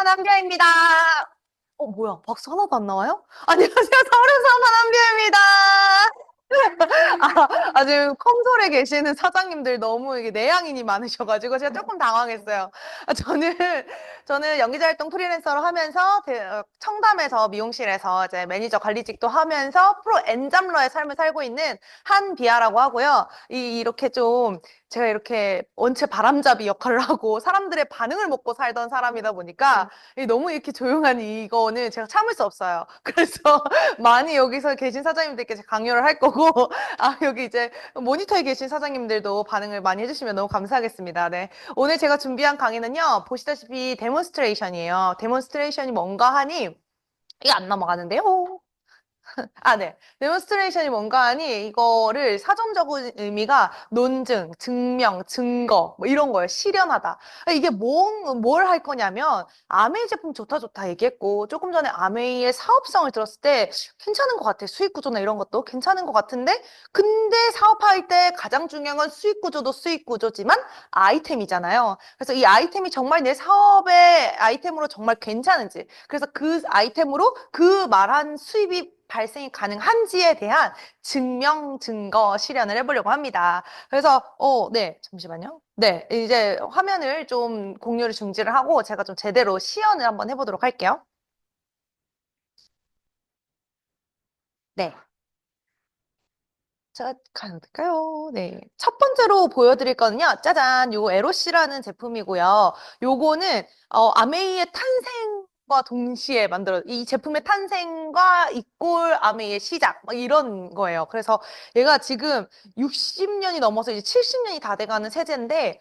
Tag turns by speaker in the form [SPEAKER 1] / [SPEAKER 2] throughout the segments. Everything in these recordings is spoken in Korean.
[SPEAKER 1] 한비아입니다. 뭐야, 박수 하나도 안 나와요? 안녕하세요, 서울에서 한비아입니다. 지금 컴솔에 계시는 사장님들 너무 이게 내향인이 많으셔가지고 제가 조금 당황했어요. 저는 연기자 활동 프리랜서로 하면서 청담에서 미용실에서 이제 매니저 관리직도 하면서 프로 엔잡러의 삶을 살고 있는 한비아라고 하고요. 이렇게 좀 제가 이렇게 원체 바람잡이 역할을 하고 사람들의 반응을 먹고 살던 사람이다 보니까 너무 이렇게 조용한 이거는 제가 참을 수 없어요. 그래서 많이 여기서 계신 사장님들께 제가 강요를 할 거고, 여기 이제 모니터에 계신 사장님들도 반응을 많이 해주시면 너무 감사하겠습니다. 네. 오늘 제가 준비한 강의는요, 보시다시피 데몬스트레이션이에요. 데몬스트레이션이 뭔가 하니, 이게 안 넘어가는데요. 네. 데몬스트레이션이 뭔가 하니 이거를 사전적인 의미가 논증, 증명, 증거 뭐 이런 거예요. 실현하다. 이게 뭘 할 거냐면 아메이 제품 좋다 얘기했고 조금 전에 아메이의 사업성을 들었을 때 괜찮은 것 같아. 수익 구조나 이런 것도 괜찮은 것 같은데 근데 사업할 때 가장 중요한 건 수익 구조도 수익 구조지만 아이템이잖아요. 그래서 이 아이템이 정말 내 사업의 아이템으로 정말 괜찮은지 그래서 그 아이템으로 그 말한 수입이 발생이 가능한지에 대한 증명, 증거 실현을 해보려고 합니다. 그래서, 네, 잠시만요. 네, 이제 화면을 좀 공유를 중지를 하고 제가 좀 제대로 시연을 한번 해보도록 할게요. 네. 자, 가도 될까요? 네. 첫 번째로 보여드릴 거는요. 짜잔, 요거 에로시라는 제품이고요. 요거는, 아메이의 탄생과 동시에 이 제품의 탄생과 이꼴 아메이의 시작, 막 이런 거예요. 그래서 얘가 지금 60년이 넘어서 이제 70년이 다 돼가는 세제인데,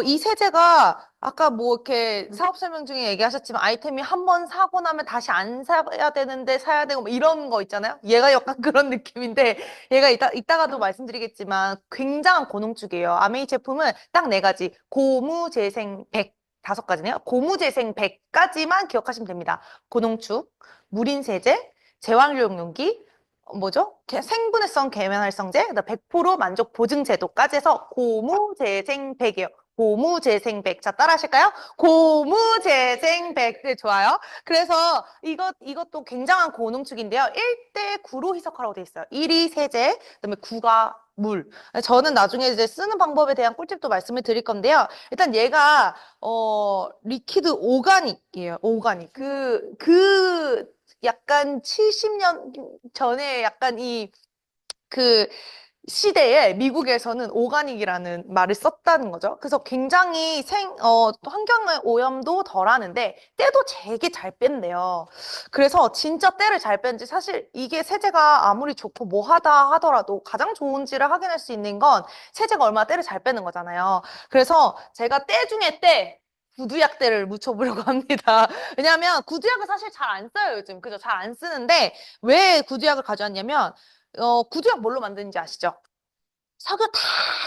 [SPEAKER 1] 이 세제가 아까 뭐 이렇게 사업 설명 중에 얘기하셨지만 아이템이 한 번 사고 나면 다시 안 사야 되는데 사야 되고 뭐 이런 거 있잖아요. 얘가 약간 그런 느낌인데 얘가 이따가도 말씀드리겠지만 굉장한 고농축이에요. 아메이 제품은 딱 네 가지. 고무, 재생, 백. 다섯 가지네요. 고무, 재생, 백까지만 기억하시면 됩니다. 고농축, 무린 세제, 재활용 용기, 뭐죠? 생분해성 계면활성제, 100% 만족 보증 제도까지 해서 고무, 재생, 백이에요. 고무재생백. 자, 따라 하실까요? 고무재생백. 네, 좋아요. 그래서 이것도 굉장한 고농축인데요. 1대 9로 희석하라고 돼 있어요. 1이 세제, 그다음에 9가 물. 저는 나중에 이제 쓰는 방법에 대한 꿀팁도 말씀을 드릴 건데요. 일단 얘가, 리퀴드 오가닉이에요. 오가닉. 약간 70년 전에 약간 그, 시대에 미국에서는 오가닉이라는 말을 썼다는 거죠. 그래서 굉장히 환경의 오염도 덜 하는데 때도 되게 잘 뺀대요. 그래서 진짜 때를 잘 뺀지 사실 이게 세제가 아무리 좋고 뭐 하다 하더라도 가장 좋은지를 확인할 수 있는 건 세제가 얼마나 때를 잘 빼는 거잖아요. 그래서 제가 때 중에 때 구두약대를 묻혀보려고 합니다. 왜냐하면 구두약을 사실 잘 안 써요, 요즘. 그죠? 잘 안 쓰는데 왜 구두약을 가져왔냐면 구두약 뭘로 만드는지 아시죠? 석유 다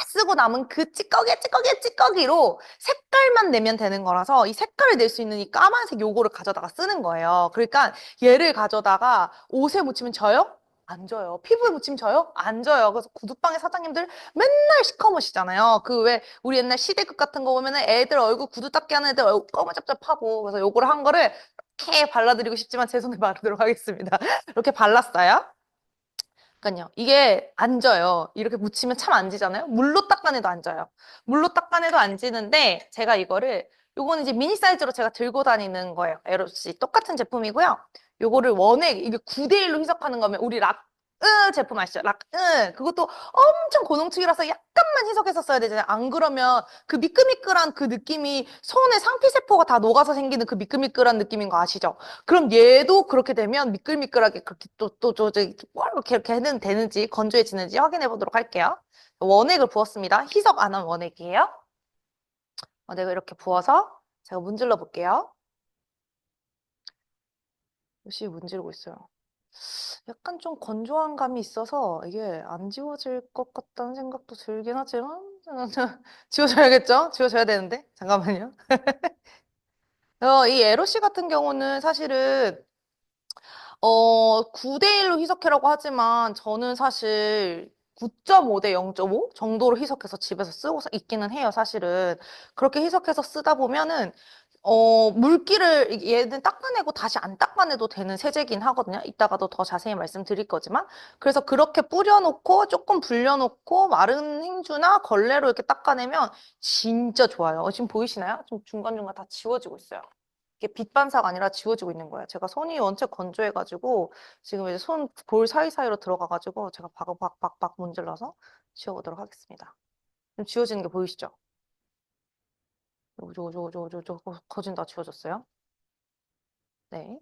[SPEAKER 1] 쓰고 남은 그 찌꺼기로 색깔만 내면 되는 거라서 이 색깔을 낼 수 있는 이 까만색 요거를 가져다가 쓰는 거예요. 그러니까 얘를 가져다가 옷에 묻히면 져요? 안 져요. 피부에 묻히면 져요? 안 져요. 그래서 구두방의 사장님들 맨날 시커머시잖아요. 그 왜 우리 옛날 시대극 같은 거 보면은 애들 얼굴 구두 닦게 하는 애들 얼굴 꺼무잡잡하고 그래서 요거를 한 거를 이렇게 발라드리고 싶지만 제 손에 바르도록 하겠습니다. 이렇게 발랐어요. 그러니까요. 이게 안 져요. 이렇게 묻히면 참 안 지잖아요. 물로 닦아내도 안 져요. 물로 닦아내도 안 지는데 제가 요거는 이제 미니 사이즈로 제가 들고 다니는 거예요. 에로씨 똑같은 제품이고요. 요거를 이게 9대1로 희석하는 거면 우리 제품 아시죠? 그것도 엄청 고농축이라서 약간만 희석해서 써야 되잖아요. 안 그러면 그 미끌미끌한 그 느낌이 손에 상피세포가 다 녹아서 생기는 그 미끌미끌한 느낌인 거 아시죠? 그럼 얘도 그렇게 되면 미끌미끌하게 그렇게 이렇게 해는 되는지 건조해지는지 확인해 보도록 할게요. 원액을 부었습니다. 희석 안 한 원액이에요. 원액을 이렇게 부어서 제가 문질러 볼게요. 역시 문지르고 있어요. 약간 좀 건조한 감이 있어서 이게 안 지워질 것 같다는 생각도 들긴 하지만 지워져야겠죠? 지워져야 되는데 잠깐만요. 이 에로씨 같은 경우는 사실은 9대1로 희석해라고 하지만 저는 사실 9.5대 0.5 정도로 희석해서 집에서 쓰고 있기는 해요, 사실은. 그렇게 희석해서 쓰다 보면은 물기를 얘는 닦아내고 다시 안 닦아내도 되는 세제긴 하거든요. 이따가도 더 자세히 말씀드릴 거지만. 그래서 그렇게 뿌려놓고 조금 불려놓고 마른 행주나 걸레로 이렇게 닦아내면 진짜 좋아요. 지금 보이시나요? 좀 중간중간 다 지워지고 있어요. 이게 빛 반사가 아니라 지워지고 있는 거예요. 제가 손이 원체 건조해가지고 지금 이제 손 볼 사이사이로 들어가가지고 제가 박박박박 문질러서 지워보도록 하겠습니다. 좀 지워지는 게 보이시죠? 요거 거진 다 지워졌어요. 네.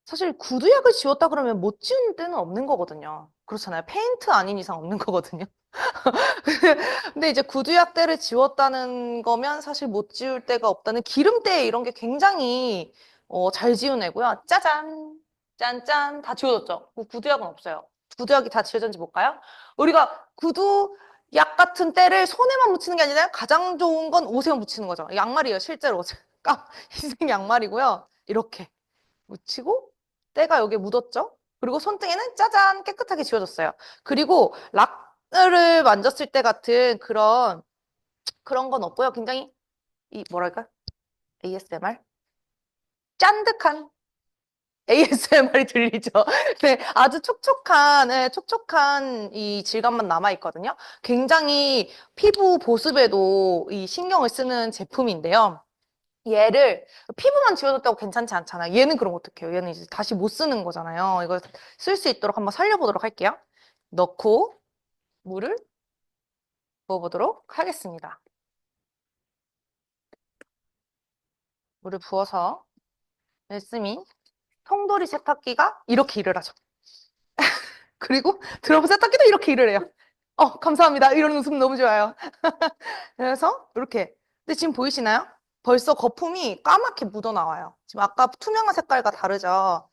[SPEAKER 1] 사실 구두약을 지웠다 그러면 못 지운 때는 없는 거거든요. 그렇잖아요. 페인트 아닌 이상 없는 거거든요. 근데 이제 구두약대를 지웠다는 거면 사실 못 지울 데가 없다는 기름때 이런 게 굉장히 잘 지워내고요. 짜잔! 짠짠! 다 지워졌죠? 구두약은 없어요. 구두약이 다 지워졌는지 볼까요? 우리가 구두약 같은 때를 손에만 묻히는 게 아니라 가장 좋은 건 옷에만 묻히는 거죠. 양말이에요, 실제로. 흰색 양말이고요. 이렇게 묻히고 때가 여기에 묻었죠? 그리고 손등에는 짜잔! 깨끗하게 지워졌어요. 그리고 락을 만졌을 때 같은 그런 건 없고요. 굉장히 뭐랄까? ASMR? 짠득한 ASMR이 들리죠? 네, 아주 촉촉한, 네, 촉촉한 이 질감만 남아있거든요. 굉장히 피부 보습에도 이 신경을 쓰는 제품인데요. 얘를 피부만 지워졌다고 괜찮지 않잖아요. 얘는 그럼 어떡해요? 얘는 이제 다시 못 쓰는 거잖아요. 이걸 쓸 수 있도록 한번 살려보도록 할게요. 넣고 물을 부어보도록 하겠습니다. 물을 부어서 열심히 통돌이 세탁기가 이렇게 일을 하죠. 그리고 드럼 세탁기도 이렇게 일을 해요. 감사합니다. 이런 웃음 너무 좋아요. 그래서 이렇게. 근데 지금 보이시나요? 벌써 거품이 까맣게 묻어나와요. 지금 아까 투명한 색깔과 다르죠?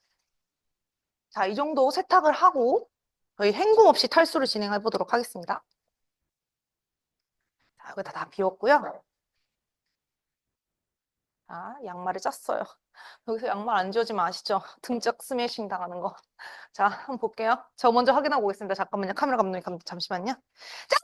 [SPEAKER 1] 자, 이 정도 세탁을 하고 저희 헹굼 없이 탈수를 진행해 보도록 하겠습니다. 자, 여기다 다 비웠고요. 자, 양말을 짰어요. 여기서 양말 안 지워지면 아시죠? 등짝 스매싱 당하는 거. 자, 한번 볼게요. 저 먼저 확인하고 오겠습니다. 잠깐만요. 카메라 감독님, 잠시만요. 짠!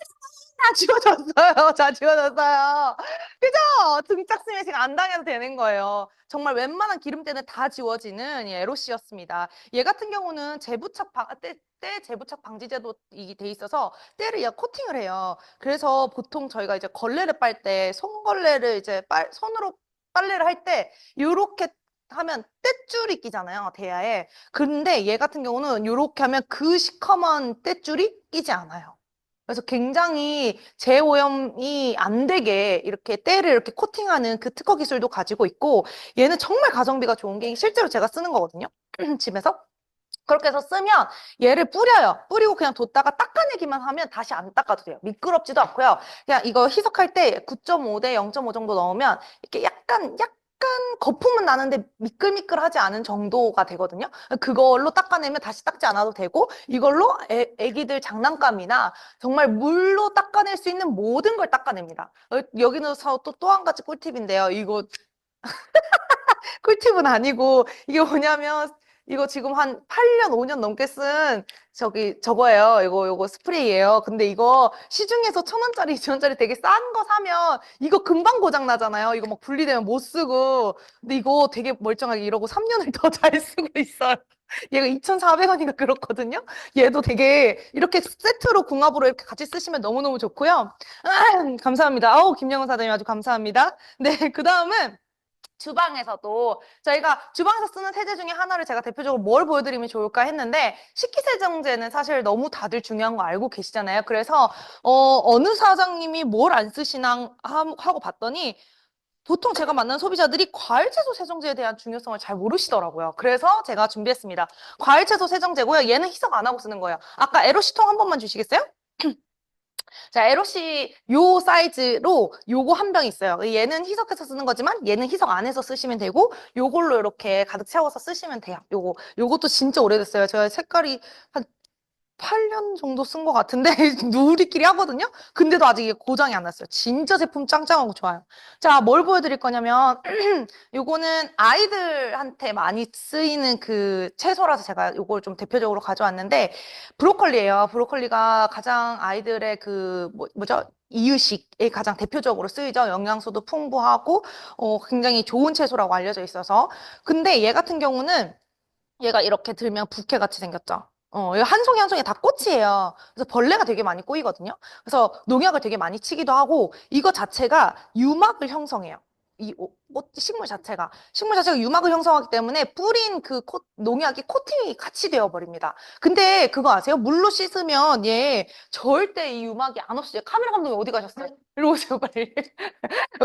[SPEAKER 1] 다 지워졌어요. 다 지워졌어요. 그죠? 등짝 스매싱 안 당해도 되는 거예요. 정말 웬만한 기름때는 다 지워지는 이 에로씨였습니다. 얘 같은 경우는 때 재부착 방지제도 돼 있어서 때를 얘가 코팅을 해요. 그래서 보통 저희가 이제 걸레를 빨 때 손걸레를 이제 손으로 빨래를 할 때 이렇게 하면 떼줄이 끼잖아요, 대야에. 근데 얘 같은 경우는 이렇게 하면 그 시커먼 떼줄이 끼지 않아요. 그래서 굉장히 재오염이 안 되게 이렇게 때를 이렇게 코팅하는 그 특허 기술도 가지고 있고 얘는 정말 가성비가 좋은 게 실제로 제가 쓰는 거거든요. 집에서. 그렇게 해서 쓰면 얘를 뿌려요. 뿌리고 그냥 뒀다가 닦아내기만 하면 다시 안 닦아도 돼요. 미끄럽지도 않고요. 그냥 이거 희석할 때 9.5 대 0.5 정도 넣으면 이렇게 약간 거품은 나는데 미끌미끌하지 않은 정도가 되거든요. 그걸로 닦아내면 다시 닦지 않아도 되고 이걸로 애기들 장난감이나 정말 물로 닦아낼 수 있는 모든 걸 닦아냅니다. 여기는 또 한 가지 꿀팁인데요. 이거 꿀팁은 아니고 이게 뭐냐면 이거 지금 한 8년, 5년 넘게 쓴 저거예요. 요거 스프레이예요. 근데 이거 시중에서 1,000원짜리, 2,000원짜리 되게 싼 거 사면 이거 금방 고장 나잖아요. 이거 막 분리되면 못 쓰고. 근데 이거 되게 멀쩡하게 이러고 3년을 더 잘 쓰고 있어요. 얘가 2,400원인가 그렇거든요. 얘도 되게 이렇게 세트로 궁합으로 이렇게 같이 쓰시면 너무너무 좋고요. 감사합니다. 김영은 사장님 아주 감사합니다. 네, 그 다음은 주방에서도 저희가 주방에서 쓰는 세제 중에 하나를 제가 대표적으로 뭘 보여드리면 좋을까 했는데 식기세정제는 사실 너무 다들 중요한 거 알고 계시잖아요. 그래서 어느 사장님이 뭘 안 쓰시나 하고 봤더니 보통 제가 만난 소비자들이 과일 채소 세정제에 대한 중요성을 잘 모르시더라고요. 그래서 제가 준비했습니다. 과일 채소 세정제고요. 얘는 희석 안 하고 쓰는 거예요. 아까 에로시통 한 번만 주시겠어요? 자, 에로시 요 사이즈로 요거 한 병 있어요. 얘는 희석해서 쓰는 거지만 얘는 희석 안 해서 쓰시면 되고 요걸로 이렇게 가득 채워서 쓰시면 돼요. 요것도 진짜 오래됐어요. 제가 색깔이 한 8년 정도 쓴 것 같은데 우리끼리 하거든요. 근데도 아직 이게 고장이 안 났어요. 진짜 제품 짱짱하고 좋아요. 자, 뭘 보여드릴 거냐면 요거는 아이들한테 많이 쓰이는 그 채소라서 제가 요걸 좀 대표적으로 가져왔는데 브로콜리예요. 브로콜리가 가장 아이들의 뭐죠? 이유식에 가장 대표적으로 쓰이죠. 영양소도 풍부하고 굉장히 좋은 채소라고 알려져 있어서. 근데 얘 같은 경우는 얘가 이렇게 들면 부케같이 생겼죠. 얘 한 송이 한 송이 다 꽃이에요. 그래서 벌레가 되게 많이 꼬이거든요. 그래서 농약을 되게 많이 치기도 하고 이거 자체가 유막을 형성해요. 식물 자체가 유막을 형성하기 때문에 뿌린 그 농약이 코팅이 같이 되어버립니다. 근데 그거 아세요? 물로 씻으면 얘 절대 이 유막이 안 없어져요. 카메라 감독이 어디 가셨어요? 이리 오세요, 빨리.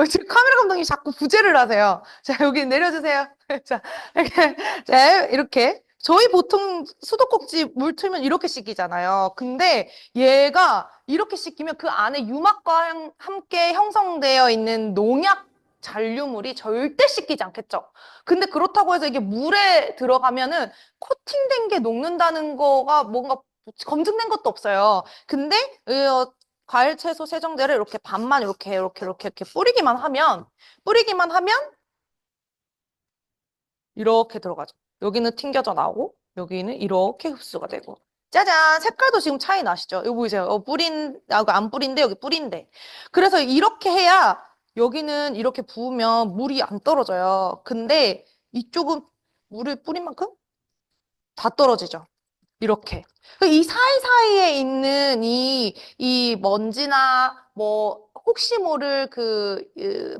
[SPEAKER 1] 지금 카메라 감독님 자꾸 부재를 하세요. 자, 여기 내려주세요. 자, 이렇게, 자, 이렇게. 저희 보통 수도꼭지 물 틀면 이렇게 씻기잖아요. 근데 얘가 이렇게 씻기면 그 안에 유막과 함께 형성되어 있는 농약 잔류물이 절대 씻기지 않겠죠. 근데 그렇다고 해서 이게 물에 들어가면은 코팅된 게 녹는다는 거가 뭔가 검증된 것도 없어요. 근데 과일, 채소, 세정제를 이렇게 반만 이렇게 뿌리기만 하면 이렇게 들어가죠. 여기는 튕겨져 나오고 여기는 이렇게 흡수가 되고. 짜잔! 색깔도 지금 차이 나시죠? 여기 보이세요? 안 뿌린데 여기 뿌린데. 그래서 이렇게 해야 여기는 이렇게 부으면 물이 안 떨어져요. 근데 이쪽은 물을 뿌린 만큼 다 떨어지죠. 이렇게. 이 사이사이에 있는 이 먼지나 뭐 혹시 모를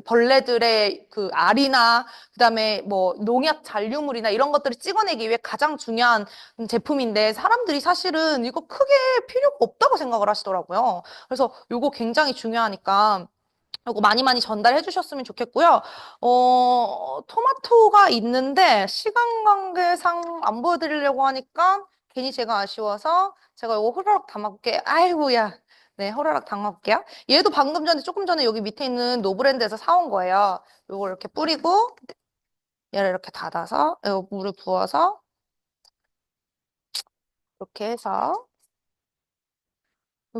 [SPEAKER 1] 벌레들의 그 알이나 그다음에 뭐 농약 잔류물이나 이런 것들을 찍어내기 위해 가장 중요한 제품인데 사람들이 사실은 이거 크게 필요가 없다고 생각을 하시더라고요. 그래서 이거 굉장히 중요하니까 이거 많이 많이 전달해 주셨으면 좋겠고요. 토마토가 있는데 시간 관계상 안 보여드리려고 하니까 괜히 제가 아쉬워서 제가 이거 호로록 담아볼게요. 아이고야. 네, 호로록 담아볼게요. 얘도 방금 전에 조금 전에 여기 밑에 있는 노브랜드에서 사온 거예요. 이걸 이렇게 뿌리고 얘를 이렇게 닫아서 물을 부어서 이렇게 해서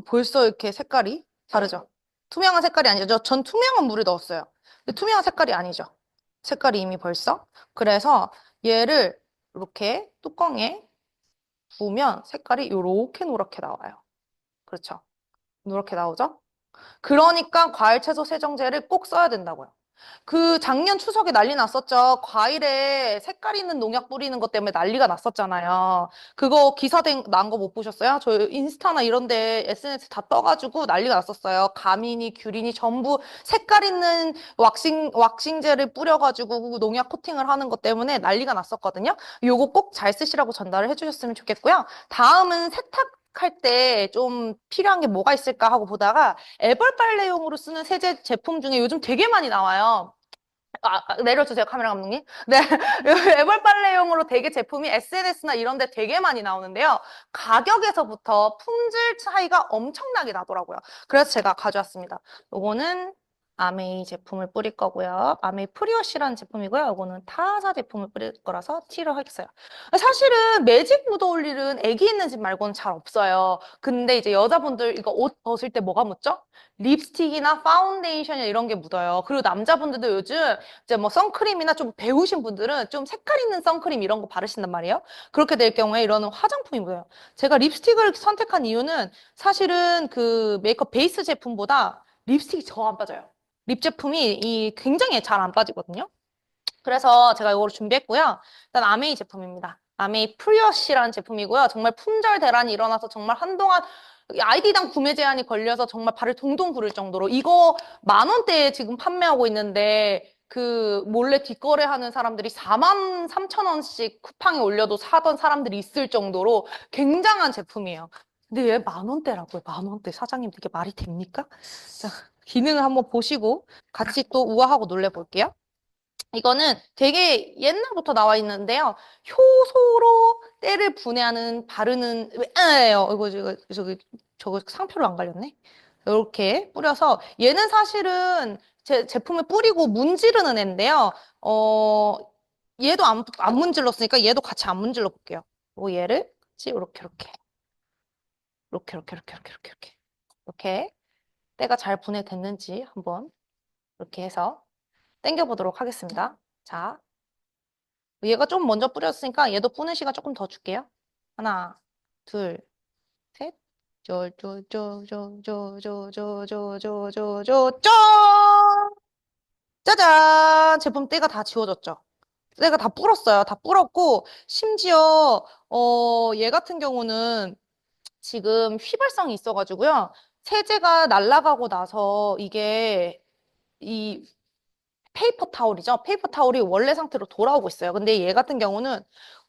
[SPEAKER 1] 벌써 이렇게 색깔이 다르죠? 투명한 색깔이 아니죠. 전 투명한 물을 넣었어요. 근데 투명한 색깔이 아니죠. 색깔이 이미 벌써. 그래서 얘를 이렇게 뚜껑에 부으면 색깔이 이렇게 노랗게 나와요. 그렇죠? 노랗게 나오죠? 그러니까 과일 채소 세정제를 꼭 써야 된다고요. 그 작년 추석에 난리 났었죠. 과일에 색깔 있는 농약 뿌리는 것 때문에 난리가 났었잖아요. 그거 기사 난 거 못 보셨어요? 저 인스타나 이런 데 SNS 다 떠가지고 난리가 났었어요. 가민이, 귤이니 전부 색깔 있는 왁싱제를 뿌려가지고 농약 코팅을 하는 것 때문에 난리가 났었거든요. 요거 꼭 잘 쓰시라고 전달을 해주셨으면 좋겠고요. 다음은 세탁할 때 좀 필요한 게 뭐가 있을까 하고 보다가 애벌 빨래용으로 쓰는 세제 제품 중에 요즘 되게 많이 나와요. 내려주세요, 카메라 감독님. 네, 애벌 빨래용으로 되게 제품이 SNS나 이런 데 되게 많이 나오는데요. 가격에서부터 품질 차이가 엄청나게 나더라고요. 그래서 제가 가져왔습니다. 요거는 아메이 제품을 뿌릴 거고요. 아메이 프리워시라는 제품이고요. 요거는 타사 제품을 뿌릴 거라서 T로 하겠어요. 사실은 매직 묻어올릴은 애기 있는 집 말고는 잘 없어요. 근데 이제 여자분들 이거 옷 벗을 때 뭐가 묻죠? 립스틱이나 파운데이션이나 이런 게 묻어요. 그리고 남자분들도 요즘 이제 뭐 선크림이나 좀 배우신 분들은 좀 색깔 있는 선크림 이런 거 바르신단 말이에요. 그렇게 될 경우에 이런 화장품이 묻어요. 제가 립스틱을 선택한 이유는 사실은 그 메이크업 베이스 제품보다 립스틱이 더 안 빠져요. 립 제품이 굉장히 잘 안 빠지거든요. 그래서 제가 이거를 준비했고요. 일단 아메이 제품입니다. 아메이 프리어시라는 제품이고요. 정말 품절 대란이 일어나서 정말 한동안 아이디당 구매 제한이 걸려서 정말 발을 동동 구를 정도로 이거 10,000원대에 지금 판매하고 있는데 그 몰래 뒷거래하는 사람들이 43,000원씩 쿠팡에 올려도 사던 사람들이 있을 정도로 굉장한 제품이에요. 근데 왜 10,000원대라고요? 10,000원대 사장님 되게 말이 됩니까? 자, 기능을 한번 보시고 같이 또 우아하고 놀래볼게요. 이거는 되게 옛날부터 나와 있는데요. 효소로 때를 분해하는 바르는 저거 상표를 안 갈렸네. 이렇게 뿌려서 얘는 사실은 제품을 뿌리고 문지르는 애인데요. 얘도 안 문질렀으니까 얘도 같이 안 문질러 볼게요. 얘를 같이 이렇게 때가 잘 분해됐는지 한번 이렇게 해서 당겨 보도록 하겠습니다. 자, 얘가 좀 먼저 뿌렸으니까 얘도 뿌는 시간 조금 더 줄게요. 하나, 둘, 셋. 쪼쪼쪼쪼쪼쪼쪼쪼쪼쪼 짜잔! 제품 때가 다 지워졌죠. 때가 다 불었어요. 다 불었고 심지어 얘 같은 경우는 지금 휘발성이 있어가지고요. 세제가 날아가고 나서 이게 이 페이퍼 타올이죠. 페이퍼 타올이 원래 상태로 돌아오고 있어요. 근데 얘 같은 경우는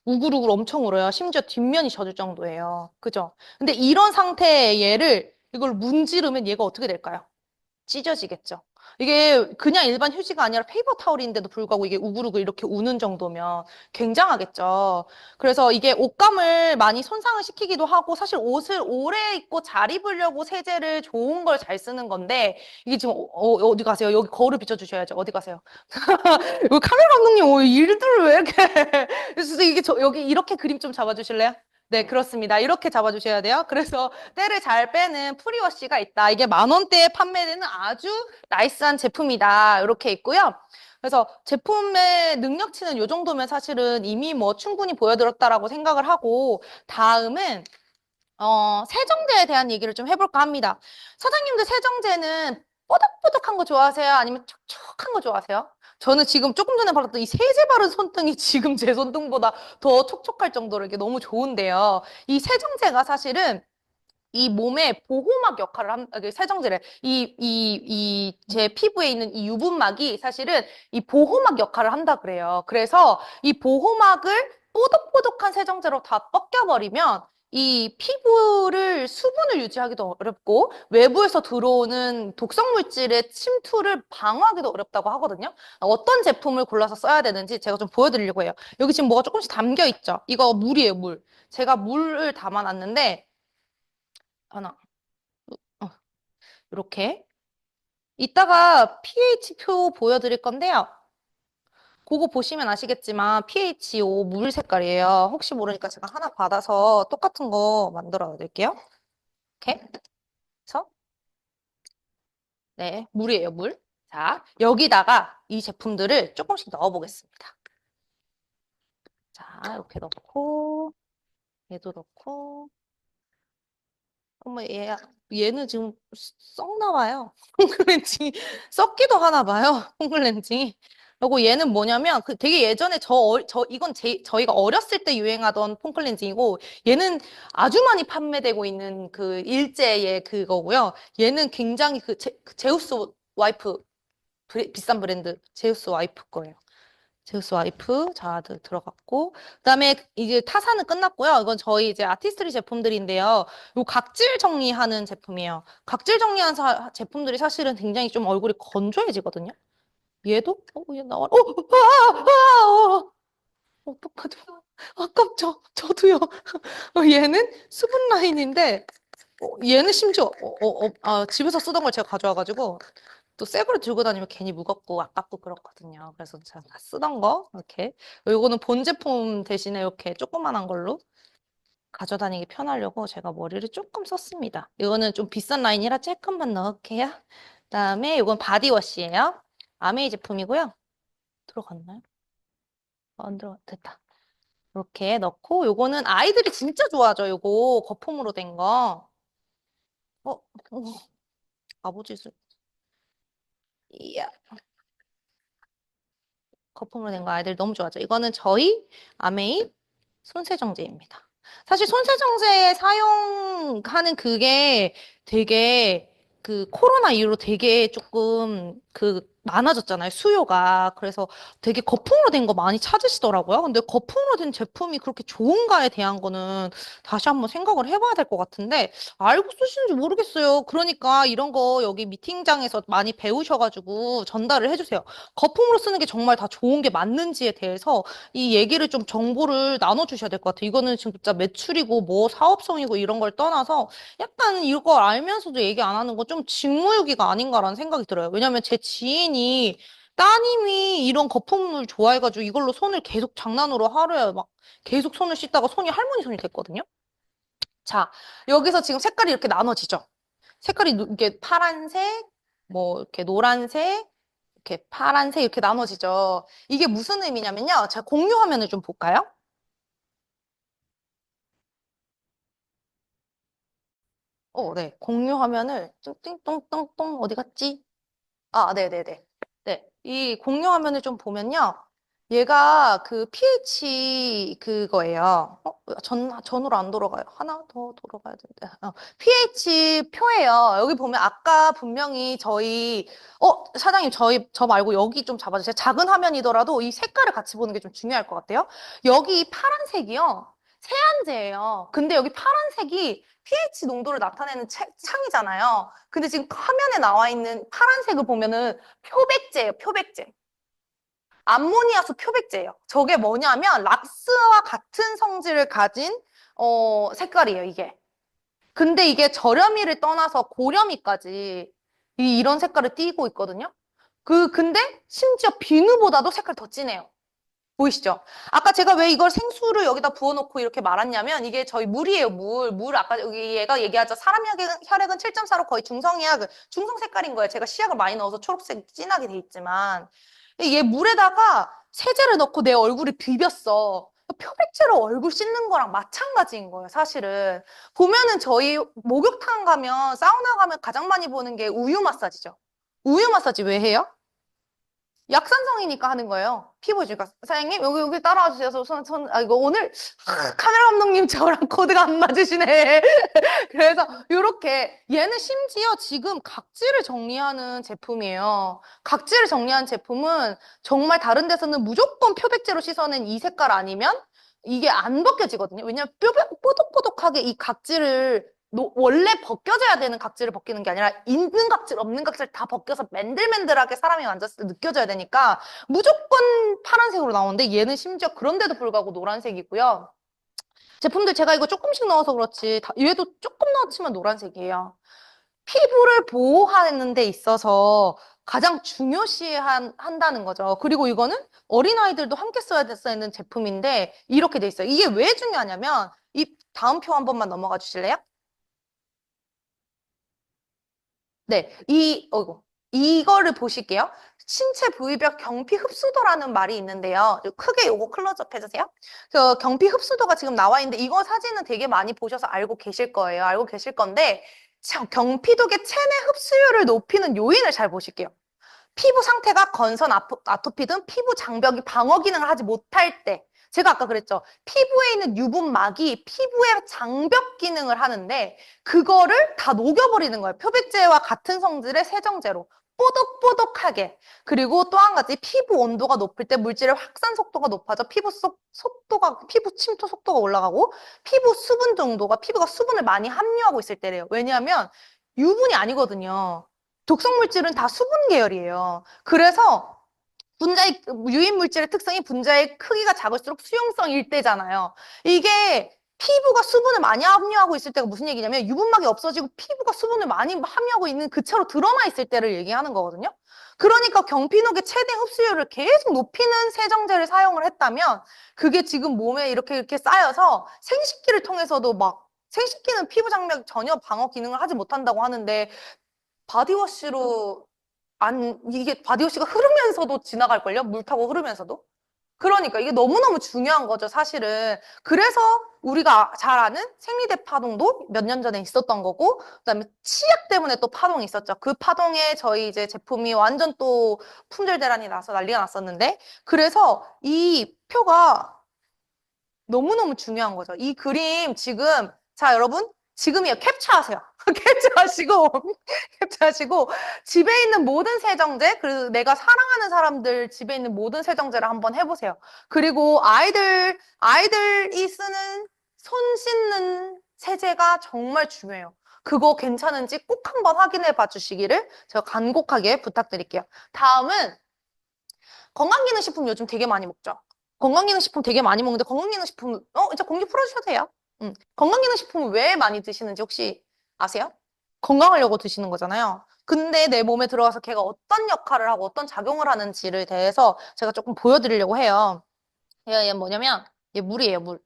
[SPEAKER 1] 우글우글 엄청 울어요. 심지어 뒷면이 젖을 정도예요. 그죠? 근데 이런 상태의 얘를 이걸 문지르면 얘가 어떻게 될까요? 찢어지겠죠. 이게 그냥 일반 휴지가 아니라 페이퍼 타올인데도 불구하고 이게 우글우글 이렇게 우는 정도면 굉장하겠죠. 그래서 이게 옷감을 많이 손상을 시키기도 하고 사실 옷을 오래 입고 잘 입으려고 세제를 좋은 걸 잘 쓰는 건데 이게 지금 어디 가세요? 여기 거울을 비춰주셔야죠. 어디 가세요? 여기 카메라 감독님 일들을 왜 이렇게 그래서 이게 여기 이렇게 그림 좀 잡아주실래요? 네, 그렇습니다. 이렇게 잡아주셔야 돼요. 그래서 때를 잘 빼는 프리워시가 있다. 이게 10,000원대에 판매되는 아주 나이스한 제품이다. 이렇게 있고요. 그래서 제품의 능력치는 이 정도면 사실은 이미 뭐 충분히 보여드렸다라고 생각을 하고 다음은 세정제에 대한 얘기를 좀 해볼까 합니다. 사장님들 세정제는 뽀득뽀득한 거 좋아하세요? 아니면 촉촉한 거 좋아하세요? 저는 지금 조금 전에 발랐던 이 세제 바른 손등이 지금 제 손등보다 더 촉촉할 정도로 이게 너무 좋은데요. 이 세정제가 사실은 이 몸의 보호막 역할을 세정제래. 제 피부에 있는 이 유분막이 사실은 이 보호막 역할을 한다 그래요. 그래서 이 보호막을 뽀득뽀득한 세정제로 다 벗겨버리면 이 피부를 수분을 유지하기도 어렵고 외부에서 들어오는 독성 물질의 침투를 방어하기도 어렵다고 하거든요. 어떤 제품을 골라서 써야 되는지 제가 좀 보여드리려고 해요. 여기 지금 뭐가 조금씩 담겨 있죠? 이거 물이에요, 물. 제가 물을 담아놨는데 하나, 어, 이렇게. 이따가 pH표 보여드릴 건데요. 그거 보시면 아시겠지만 pH5 물 색깔이에요. 혹시 모르니까 제가 하나 받아서 똑같은 거 만들어 드릴게요. 이렇게. 그래서 네, 물이에요, 물. 자, 여기다가 이 제품들을 조금씩 넣어 보겠습니다. 자, 이렇게 넣고 얘도 넣고 어머, 얘는 지금 썩 나와요. 콩글렌징이 썩기도 하나 봐요. 콩글렌징이. 그리고 얘는 뭐냐면 그 되게 예전에 이건 저희가 어렸을 때 유행하던 폼클렌징이고 얘는 아주 많이 판매되고 있는 그 일제의 그거고요. 얘는 굉장히 그 제우스 와이프 비싼 브랜드 제우스 와이프 거예요. 제우스 와이프 자 들어갔고 그다음에 이제 타사는 끝났고요. 이건 저희 이제 아티스트리 제품들인데요. 요 각질 정리하는 제품이에요. 각질 정리하는 제품들이 사실은 굉장히 좀 얼굴이 건조해지거든요. 얘도 얘 나와. 어떡하죠? 아깝죠. 저도요. 얘는 수분 라인인데 얘는 심지어 집에서 쓰던 걸 제가 가져와가지고 또 새 거를 들고 다니면 괜히 무겁고 아깝고 그렇거든요. 그래서 제가 쓰던 거 이렇게 요거는 본 제품 대신에 이렇게 조그만한 걸로 가져다니기 편하려고 제가 머리를 조금 썼습니다. 이거는 좀 비싼 라인이라 조금만 넣을게요. 그다음에 이건 바디워시예요. 아메이 제품이고요. 들어갔나요? 안 됐다. 이렇게 넣고 요거는 아이들이 진짜 좋아하죠. 요거 거품으로 된 거. 어, 아버지 이야. 거품으로 된 거 아이들 너무 좋아하죠. 이거는 저희 아메이 손세정제입니다. 사실 손세정제 사용하는 그게 되게 그 코로나 이후로 되게 조금 그 많아졌잖아요. 수요가. 그래서 되게 거품으로 된 거 많이 찾으시더라고요. 근데 거품으로 된 제품이 그렇게 좋은가에 대한 거는 다시 한번 생각을 해봐야 될 것 같은데 알고 쓰시는지 모르겠어요. 그러니까 이런 거 여기 미팅장에서 많이 배우셔가지고 전달을 해주세요. 거품으로 쓰는 게 정말 다 좋은 게 맞는지에 대해서 이 얘기를 좀 정보를 나눠주셔야 될 것 같아요. 이거는 진짜 매출이고 뭐 사업성이고 이런 걸 떠나서 약간 이걸 알면서도 얘기 안 하는 건 좀 직무유기가 아닌가라는 생각이 들어요. 왜냐면 제 지인이 따님이 이런 거품을 좋아해가지고 이걸로 손을 계속 장난으로 하루에 막 계속 손을 씻다가 손이 할머니 손이 됐거든요. 자, 여기서 지금 색깔이 이렇게 나눠지죠. 색깔이 이렇게 파란색, 뭐 이렇게 노란색, 이렇게 파란색 이렇게 나눠지죠. 이게 무슨 의미냐면요. 제가 공유 화면을 좀 볼까요? 네. 공유 화면을 띵띵똥똥똥 어디 갔지? 아, 네네네. 네. 이 공유 화면을 좀 보면요. 얘가 그 pH 그거예요. 전으로 안 돌아가요. 하나 더 돌아가야 되는데. pH 표예요. 여기 보면 아까 분명히 사장님 저 말고 여기 좀 잡아주세요. 작은 화면이더라도 이 색깔을 같이 보는 게 좀 중요할 것 같아요. 여기 파란색이요. 세안제예요. 근데 여기 파란색이 pH 농도를 나타내는 창이잖아요. 근데 지금 화면에 나와 있는 파란색을 보면은 표백제예요, 표백제. 암모니아수 표백제예요. 저게 뭐냐면 락스와 같은 성질을 가진 색깔이에요, 이게. 근데 이게 저렴이를 떠나서 고렴이까지 이런 색깔을 띠고 있거든요. 근데 심지어 비누보다도 색깔 더 진해요. 보이시죠? 아까 제가 왜 이걸 생수를 여기다 부어놓고 이렇게 말았냐면 이게 저희 물이에요, 물. 물 아까 여기 얘가 얘기하죠. 사람 혈액은 7.4로 거의 중성이야. 중성 색깔인 거예요. 제가 시약을 많이 넣어서 초록색 진하게 돼 있지만 얘 물에다가 세제를 넣고 내 얼굴을 비볐어. 표백제로 얼굴 씻는 거랑 마찬가지인 거예요, 사실은. 보면은 저희 목욕탕 가면 사우나 가면 가장 많이 보는 게 우유 마사지죠. 우유 마사지 왜 해요? 약산성이니까 하는 거예요. 피부지가. 사장님, 여기 따라와 주세요. 이거 오늘, 카메라 감독님 저랑 코드가 안 맞으시네. 그래서, 요렇게, 얘는 심지어 지금 각질을 정리하는 제품이에요. 각질을 정리한 제품은 정말 다른 데서는 무조건 표백제로 씻어낸 이 색깔 아니면 이게 안 벗겨지거든요. 왜냐면 뽀독뽀독하게 이 각질을 원래 벗겨져야 되는 각질을 벗기는 게 아니라 있는 각질, 없는 각질 다 벗겨서 맨들맨들하게 사람이 만졌을 때 느껴져야 되니까 무조건 파란색으로 나오는데 얘는 심지어 그런데도 불구하고 노란색이고요. 제품들 제가 이거 조금씩 넣어서 그렇지 얘도 조금 넣어치면 노란색이에요. 피부를 보호하는 데 있어서 가장 한다는 거죠. 그리고 이거는 어린아이들도 함께 써야 되는 제품인데 이렇게 돼 있어요. 이게 왜 중요하냐면 이 다음 표 한 번만 넘어가 주실래요? 네, 이거를 보실게요. 신체 부위별 경피 흡수도라는 말이 있는데요. 크게 요거 클로즈업 해주세요. 경피 흡수도가 지금 나와 있는데 이거 사진은 되게 많이 보셔서 알고 계실 거예요. 알고 계실 건데 경피독의 체내 흡수율을 높이는 요인을 잘 보실게요. 피부 상태가 건선 아토피든 피부 장벽이 방어 기능을 하지 못할 때 제가 아까 그랬죠. 피부에 있는 유분막이 피부의 장벽 기능을 하는데 그거를 다 녹여버리는 거예요. 표백제와 같은 성질의 세정제로. 뽀독뽀독하게. 그리고 또 한 가지 피부 온도가 높을 때 물질의 확산 속도가 높아져 피부 침투 속도가 올라가고 피부 수분 정도가 피부가 수분을 많이 함유하고 있을 때래요. 왜냐하면 유분이 아니거든요. 독성 물질은 다 수분 계열이에요. 그래서 유인 물질의 특성이 분자의 크기가 작을수록 수용성 일대잖아요. 이게 피부가 수분을 많이 함유하고 있을 때가 무슨 얘기냐면 유분막이 없어지고 피부가 수분을 많이 함유하고 있는 그 채로 드러나 있을 때를 얘기하는 거거든요. 그러니까 경피녹의 최대 흡수율을 계속 높이는 세정제를 사용을 했다면 그게 지금 몸에 이렇게 쌓여서 생식기를 통해서도 생식기는 피부 장벽 전혀 방어 기능을 하지 못한다고 하는데 바디워시로 이게 바디워시가 흐르면서도 지나갈걸요? 물 타고 흐르면서도. 그러니까 이게 너무너무 중요한 거죠, 사실은. 그래서 우리가 잘 아는 생리대 파동도 몇 년 전에 있었던 거고, 그다음에 치약 때문에 또 파동이 있었죠. 그 파동에 저희 이제 제품이 완전 또 품절 대란이 나서 난리가 났었는데, 그래서 이 표가 너무너무 중요한 거죠. 이 그림 지금, 자, 여러분, 지금이요. 캡처하세요. 캡처하시고, 캡처하시고, 집에 있는 모든 세정제, 그리고 내가 사랑하는 사람들 집에 있는 모든 세정제를 한번 해보세요. 그리고 아이들이 쓰는 손 씻는 세제가 정말 중요해요. 그거 괜찮은지 꼭 한번 확인해 봐 주시기를 제가 간곡하게 부탁드릴게요. 다음은 건강기능식품 요즘 되게 많이 먹죠. 건강기능식품 되게 많이 먹는데 건강기능식품 이제 공유 풀어주셔도 돼요. 건강기능식품을 왜 많이 드시는지 혹시 아세요? 건강하려고 드시는 거잖아요. 근데 내 몸에 들어가서 걔가 어떤 역할을 하고 어떤 작용을 하는지를 대해서 제가 조금 보여드리려고 해요. 얘 뭐냐면 얘 물이에요, 물.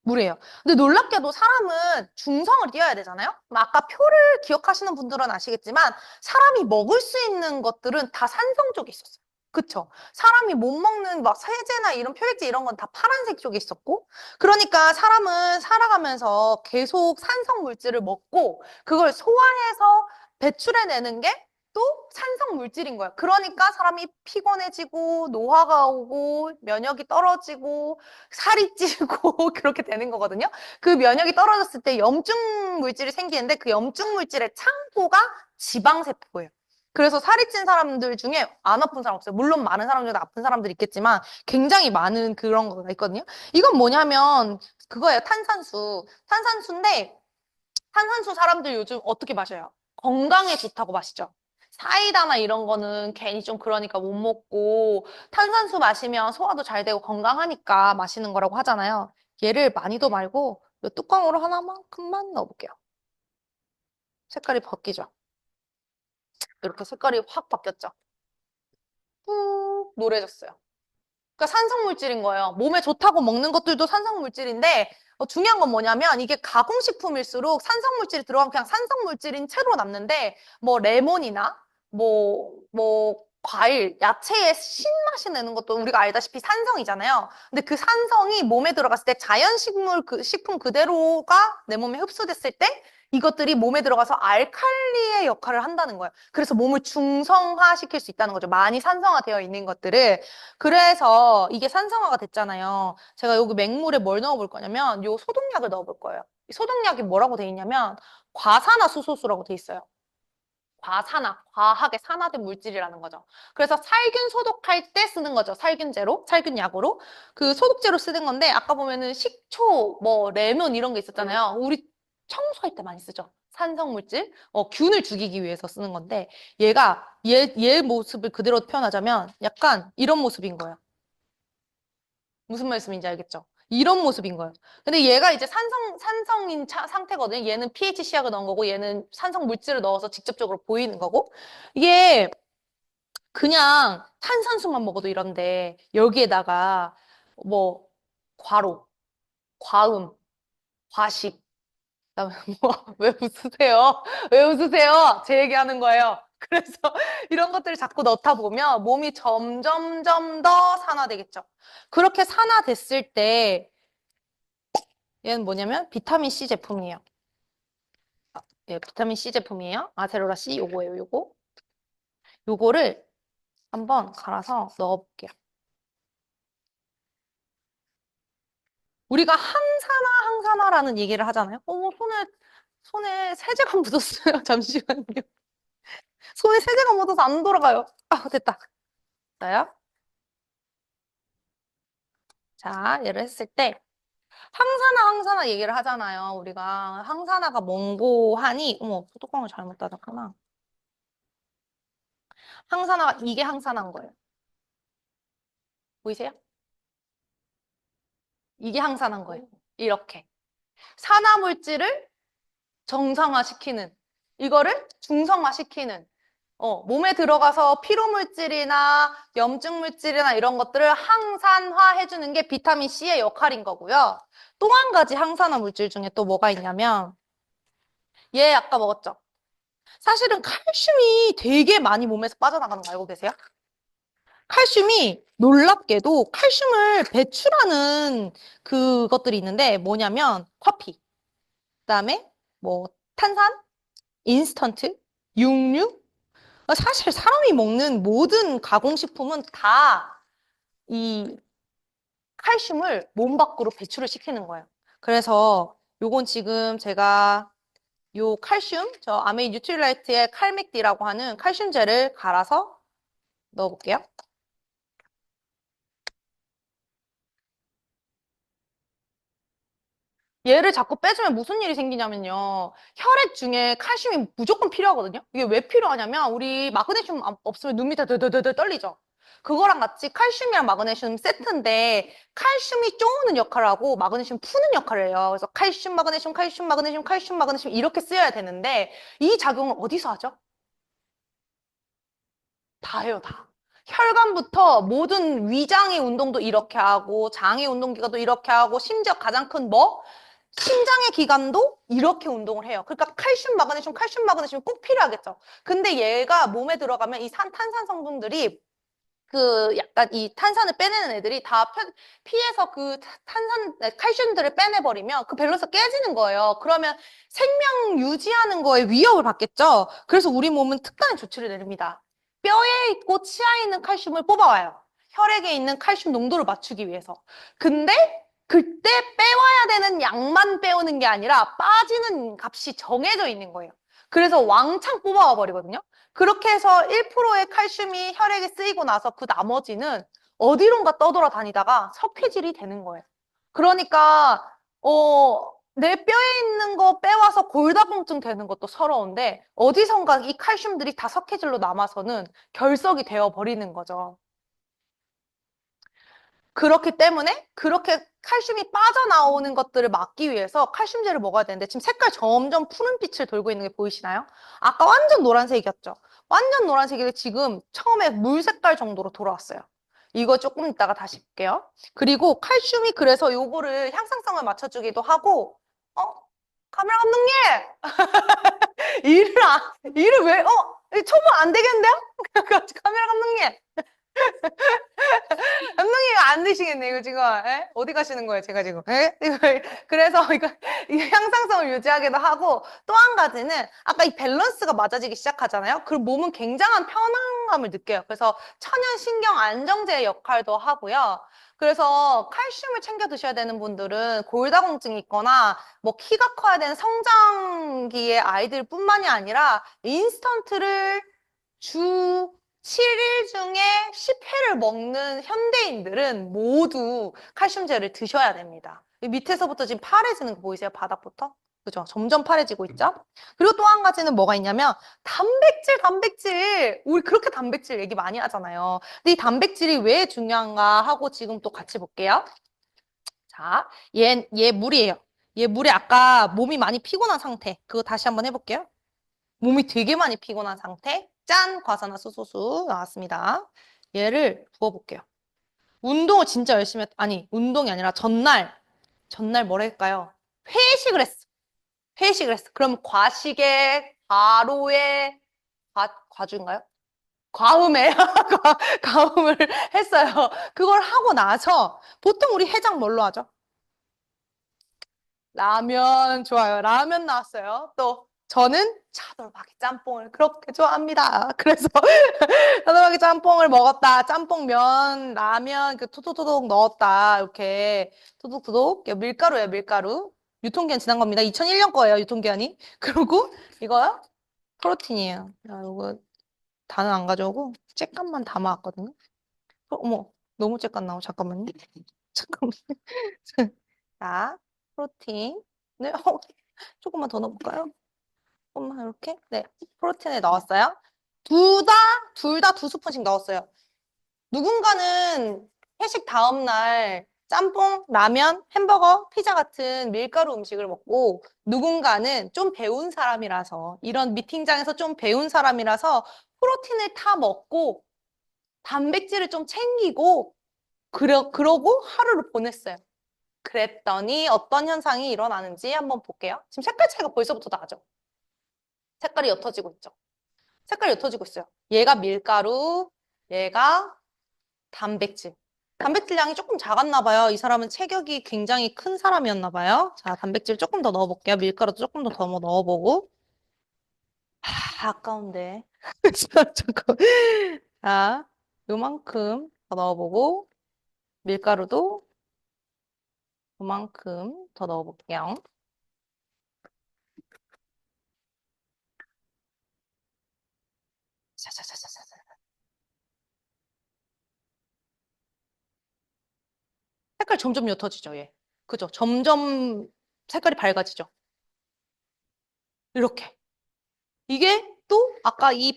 [SPEAKER 1] 물이에요. 근데 놀랍게도 사람은 중성을 띄어야 되잖아요? 그럼 아까 표를 기억하시는 분들은 아시겠지만 사람이 먹을 수 있는 것들은 다 산성 쪽에 있었어요. 그쵸? 사람이 못 먹는 막 세제나 이런 표백제 이런 건 다 파란색 쪽에 있었고, 그러니까 사람은 살아가면서 계속 산성 물질을 먹고 그걸 소화해서 배출해내는 게 또 산성 물질인 거야. 그러니까 사람이 피곤해지고 노화가 오고 면역이 떨어지고 살이 찌고 그렇게 되는 거거든요. 그 면역이 떨어졌을 때 염증 물질이 생기는데 그 염증 물질의 창고가 지방세포예요. 그래서 살이 찐 사람들 중에 안 아픈 사람 없어요. 물론 많은 사람 중에 아픈 사람들이 있겠지만 굉장히 많은 그런 거가 있거든요. 이건 뭐냐면 그거예요. 탄산수. 탄산수인데 탄산수 사람들 요즘 어떻게 마셔요? 건강에 좋다고 마시죠. 사이다나 이런 거는 괜히 좀 그러니까 못 먹고 탄산수 마시면 소화도 잘 되고 건강하니까 마시는 거라고 하잖아요. 얘를 많이도 말고 이 뚜껑으로 하나만큼만 넣어볼게요. 색깔이 바뀌죠. 이렇게 색깔이 확 바뀌었죠. 푹 노래졌어요. 그러니까 산성물질인 거예요. 몸에 좋다고 먹는 것들도 산성물질인데 중요한 건 뭐냐면 이게 가공식품일수록 산성물질이 들어간 그냥 산성물질인 채로 남는데 뭐 레몬이나 뭐 과일, 야채의 신맛이 나는 것도 우리가 알다시피 산성이잖아요. 근데 그 산성이 몸에 들어갔을 때 자연식물 식품 그대로가 내 몸에 흡수됐을 때 이것들이 몸에 들어가서 알칼리의 역할을 한다는 거예요. 그래서 몸을 중성화시킬 수 있다는 거죠. 많이 산성화되어 있는 것들을. 그래서 이게 산성화가 됐잖아요. 제가 여기 맹물에 뭘 넣어볼 거냐면 요 소독약을 넣어볼 거예요. 이 소독약이 뭐라고 돼 있냐면 과산화수소수라고 돼 있어요. 과산화, 과하게 산화된 물질이라는 거죠. 그래서 살균 소독할 때 쓰는 거죠. 살균제로, 살균약으로. 그 소독제로 쓰는 건데 아까 보면은 식초, 뭐 레몬 이런 게 있었잖아요. 우리 청소할 때 많이 쓰죠. 산성물질, 균을 죽이기 위해서 쓰는 건데 얘 모습을 그대로 표현하자면 약간 이런 모습인 거예요. 무슨 말씀인지 알겠죠? 이런 모습인 거예요. 근데 얘가 이제 산성인 상태거든요. 얘는 pH 시약을 넣은 거고, 얘는 산성 물질을 넣어서 직접적으로 보이는 거고. 이게 그냥 탄산수만 먹어도 이런데, 여기에다가 뭐, 과로, 과음, 과식, 그다음에 왜 웃으세요? 왜 웃으세요? 제 얘기하는 거예요. 그래서 이런 것들을 자꾸 넣다 보면 몸이 점점점 더 산화되겠죠. 그렇게 산화됐을 때 얘는 뭐냐면 비타민 C 제품이에요. 예, 비타민 C 제품이에요. 아세로라 C 요거예요, 요거. 요거를 한번 갈아서 넣어볼게요. 우리가 항산화라는 얘기를 하잖아요. 어머, 손에 세제가 묻었어요. 잠시만요. 손에 세제가 묻어서 안 돌아가요. 아, 됐다. 됐어요? 자, 얘를 했을 때 항산화 얘기를 하잖아요. 우리가 항산화가 뭔고 하니 어머, 뚜껑을 잘못 닫았구나. 항산화가 이게 항산화인 거예요. 보이세요? 이게 항산화인 거예요. 이렇게. 산화물질을 정상화시키는, 이거를 중성화시키는, 몸에 들어가서 피로물질이나 염증물질이나 이런 것들을 항산화해주는 게 비타민 C의 역할인 거고요. 또 한 가지 항산화 물질 중에 또 뭐가 있냐면, 얘 아까 먹었죠? 사실은 칼슘이 되게 많이 몸에서 빠져나가는 거 알고 계세요? 칼슘이 놀랍게도 칼슘을 배출하는 그것들이 있는데 뭐냐면 커피, 그다음에 뭐 탄산, 인스턴트, 육류. 사실 사람이 먹는 모든 가공식품은 다 이 칼슘을 몸 밖으로 배출을 시키는 거예요. 그래서 요건 지금 제가 요 칼슘, 저 아메이 뉴트릴라이트의 칼맥디라고 하는 칼슘제를 갈아서 넣어볼게요. 얘를 자꾸 빼주면 무슨 일이 생기냐면요. 혈액 중에 칼슘이 무조건 필요하거든요. 이게 왜 필요하냐면 우리 마그네슘 없으면 눈 밑에 드드드드 떨리죠. 그거랑 같이 칼슘이랑 마그네슘 세트인데 칼슘이 쪼우는 역할을 하고 마그네슘 푸는 역할을 해요. 그래서 칼슘, 마그네슘, 칼슘, 마그네슘, 칼슘, 마그네슘 이렇게 쓰여야 되는데 이 작용을 어디서 하죠? 다 해요, 다. 혈관부터 모든 위장의 운동도 이렇게 하고 장의 운동기관도 이렇게 하고 심지어 가장 큰 뭐? 심장의 기관도 이렇게 운동을 해요. 그러니까 칼슘, 마그네슘 꼭 필요하겠죠. 근데 얘가 몸에 들어가면 이 탄산 성분들이 그 약간 이 탄산을 빼내는 애들이 다 피에서 그 탄산, 칼슘들을 빼내버리면 그 밸런스가 깨지는 거예요. 그러면 생명 유지하는 거에 위협을 받겠죠. 그래서 우리 몸은 특단의 조치를 내립니다. 뼈에 있고 치아에 있는 칼슘을 뽑아와요. 혈액에 있는 칼슘 농도를 맞추기 위해서. 근데 그때 빼와야 되는 양만 빼오는 게 아니라 빠지는 값이 정해져 있는 거예요. 그래서 왕창 뽑아와 버리거든요. 그렇게 해서 1%의 칼슘이 혈액에 쓰이고 나서 그 나머지는 어디론가 떠돌아다니다가 석회질이 되는 거예요. 그러니까 내 뼈에 있는 거 빼와서 골다공증 되는 것도 서러운데 어디선가 이 칼슘들이 다 석회질로 남아서는 결석이 되어 버리는 거죠. 그렇기 때문에 그렇게 칼슘이 빠져나오는 것들을 막기 위해서 칼슘제를 먹어야 되는데 지금 색깔 점점 푸른빛을 돌고 있는 게 보이시나요? 아까 완전 노란색이었죠? 완전 노란색이 지금 처음에 물 색깔 정도로 돌아왔어요. 이거 조금 이따가 다시 볼게요. 그리고 칼슘이 그래서 요거를 향상성을 맞춰주기도 하고 카메라 감독님! 일을 왜, 초보 안 되겠는데요? 카메라 감독님! 감독님 안 되시겠네 이거 지금 어디 가시는 거예요 제가 지금 그래서 이거 향상성을 유지하기도 하고 또 한 가지는 아까 이 밸런스가 맞아지기 시작하잖아요. 그럼 몸은 굉장한 편안감을 느껴요. 그래서 천연 신경 안정제의 역할도 하고요. 그래서 칼슘을 챙겨 드셔야 되는 분들은 골다공증이 있거나 뭐 키가 커야 되는 성장기의 아이들뿐만이 아니라 인스턴트를 주 7일 중에 10회를 먹는 현대인들은 모두 칼슘제를 드셔야 됩니다. 밑에서부터 지금 파래지는 거 보이세요? 바닥부터? 그죠? 점점 파래지고 있죠? 그리고 또 한 가지는 뭐가 있냐면 단백질. 우리 그렇게 단백질 얘기 많이 하잖아요. 근데 이 단백질이 왜 중요한가 하고 지금 또 같이 볼게요. 자, 얘 물이에요. 얘 물에 아까 몸이 많이 피곤한 상태. 그거 다시 한번 해볼게요. 몸이 되게 많이 피곤한 상태. 짠! 과산화수소수 나왔습니다. 얘를 부어볼게요. 운동을 진짜 열심히 아니, 운동이 아니라 전날 뭐랄까요? 회식을 했어. 그럼 과식에, 과로에, 과주인가요? 과음에, 과음을 했어요. 그걸 하고 나서 보통 우리 해장 뭘로 하죠? 라면 좋아요. 라면 나왔어요. 또 저는 차돌박이 짬뽕을 그렇게 좋아합니다. 그래서 차돌박이 짬뽕을 먹었다. 짬뽕면, 라면 그 토독토독 넣었다. 이렇게 토독토독 밀가루예요, 밀가루. 유통기한 지난 겁니다. 2001년 거예요, 유통기한이. 그리고 이거요? 프로틴이에요. 이거 다는 안 가져오고 쬐깐만 담아왔거든요. 어머, 너무 쬐깐 나오. 잠깐만요. 잠깐만. 자, 프로틴. 네, 조금만 더 넣어볼까요? 조금만 이렇게. 네, 프로틴을 넣었어요. 둘 다 2스푼씩 넣었어요. 누군가는 회식 다음날 짬뽕, 라면, 햄버거, 피자 같은 밀가루 음식을 먹고 누군가는 좀 배운 사람이라서 이런 미팅장에서 좀 배운 사람이라서 프로틴을 타 먹고 단백질을 좀 챙기고 그러고 하루를 보냈어요. 그랬더니 어떤 현상이 일어나는지 한번 볼게요. 지금 색깔 차이가 벌써부터 나죠? 색깔이 옅어지고 있죠? 색깔이 옅어지고 있어요. 얘가 밀가루, 얘가 단백질. 단백질량이 조금 작았나 봐요. 이 사람은 체격이 굉장히 큰 사람이었나 봐요. 자, 단백질 조금 더 넣어볼게요. 밀가루도 조금 더 넣어보고. 아까운데. 잠깐. 자, 요만큼 더 넣어보고 밀가루도 요만큼 더 넣어볼게요. 자자자자자. 색깔 점점 옅어지죠, 얘. 그죠? 점점 색깔이 밝아지죠. 이렇게. 이게 또 아까 이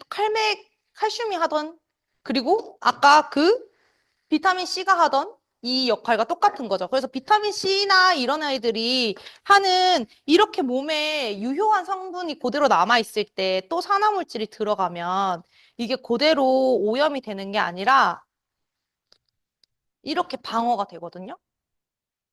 [SPEAKER 1] 칼슘이 하던 그리고 아까 그 비타민 C가 하던 이 역할과 똑같은 거죠. 그래서 비타민 C나 이런 아이들이 하는 이렇게 몸에 유효한 성분이 그대로 남아있을 때 또 산화물질이 들어가면 이게 그대로 오염이 되는 게 아니라 이렇게 방어가 되거든요.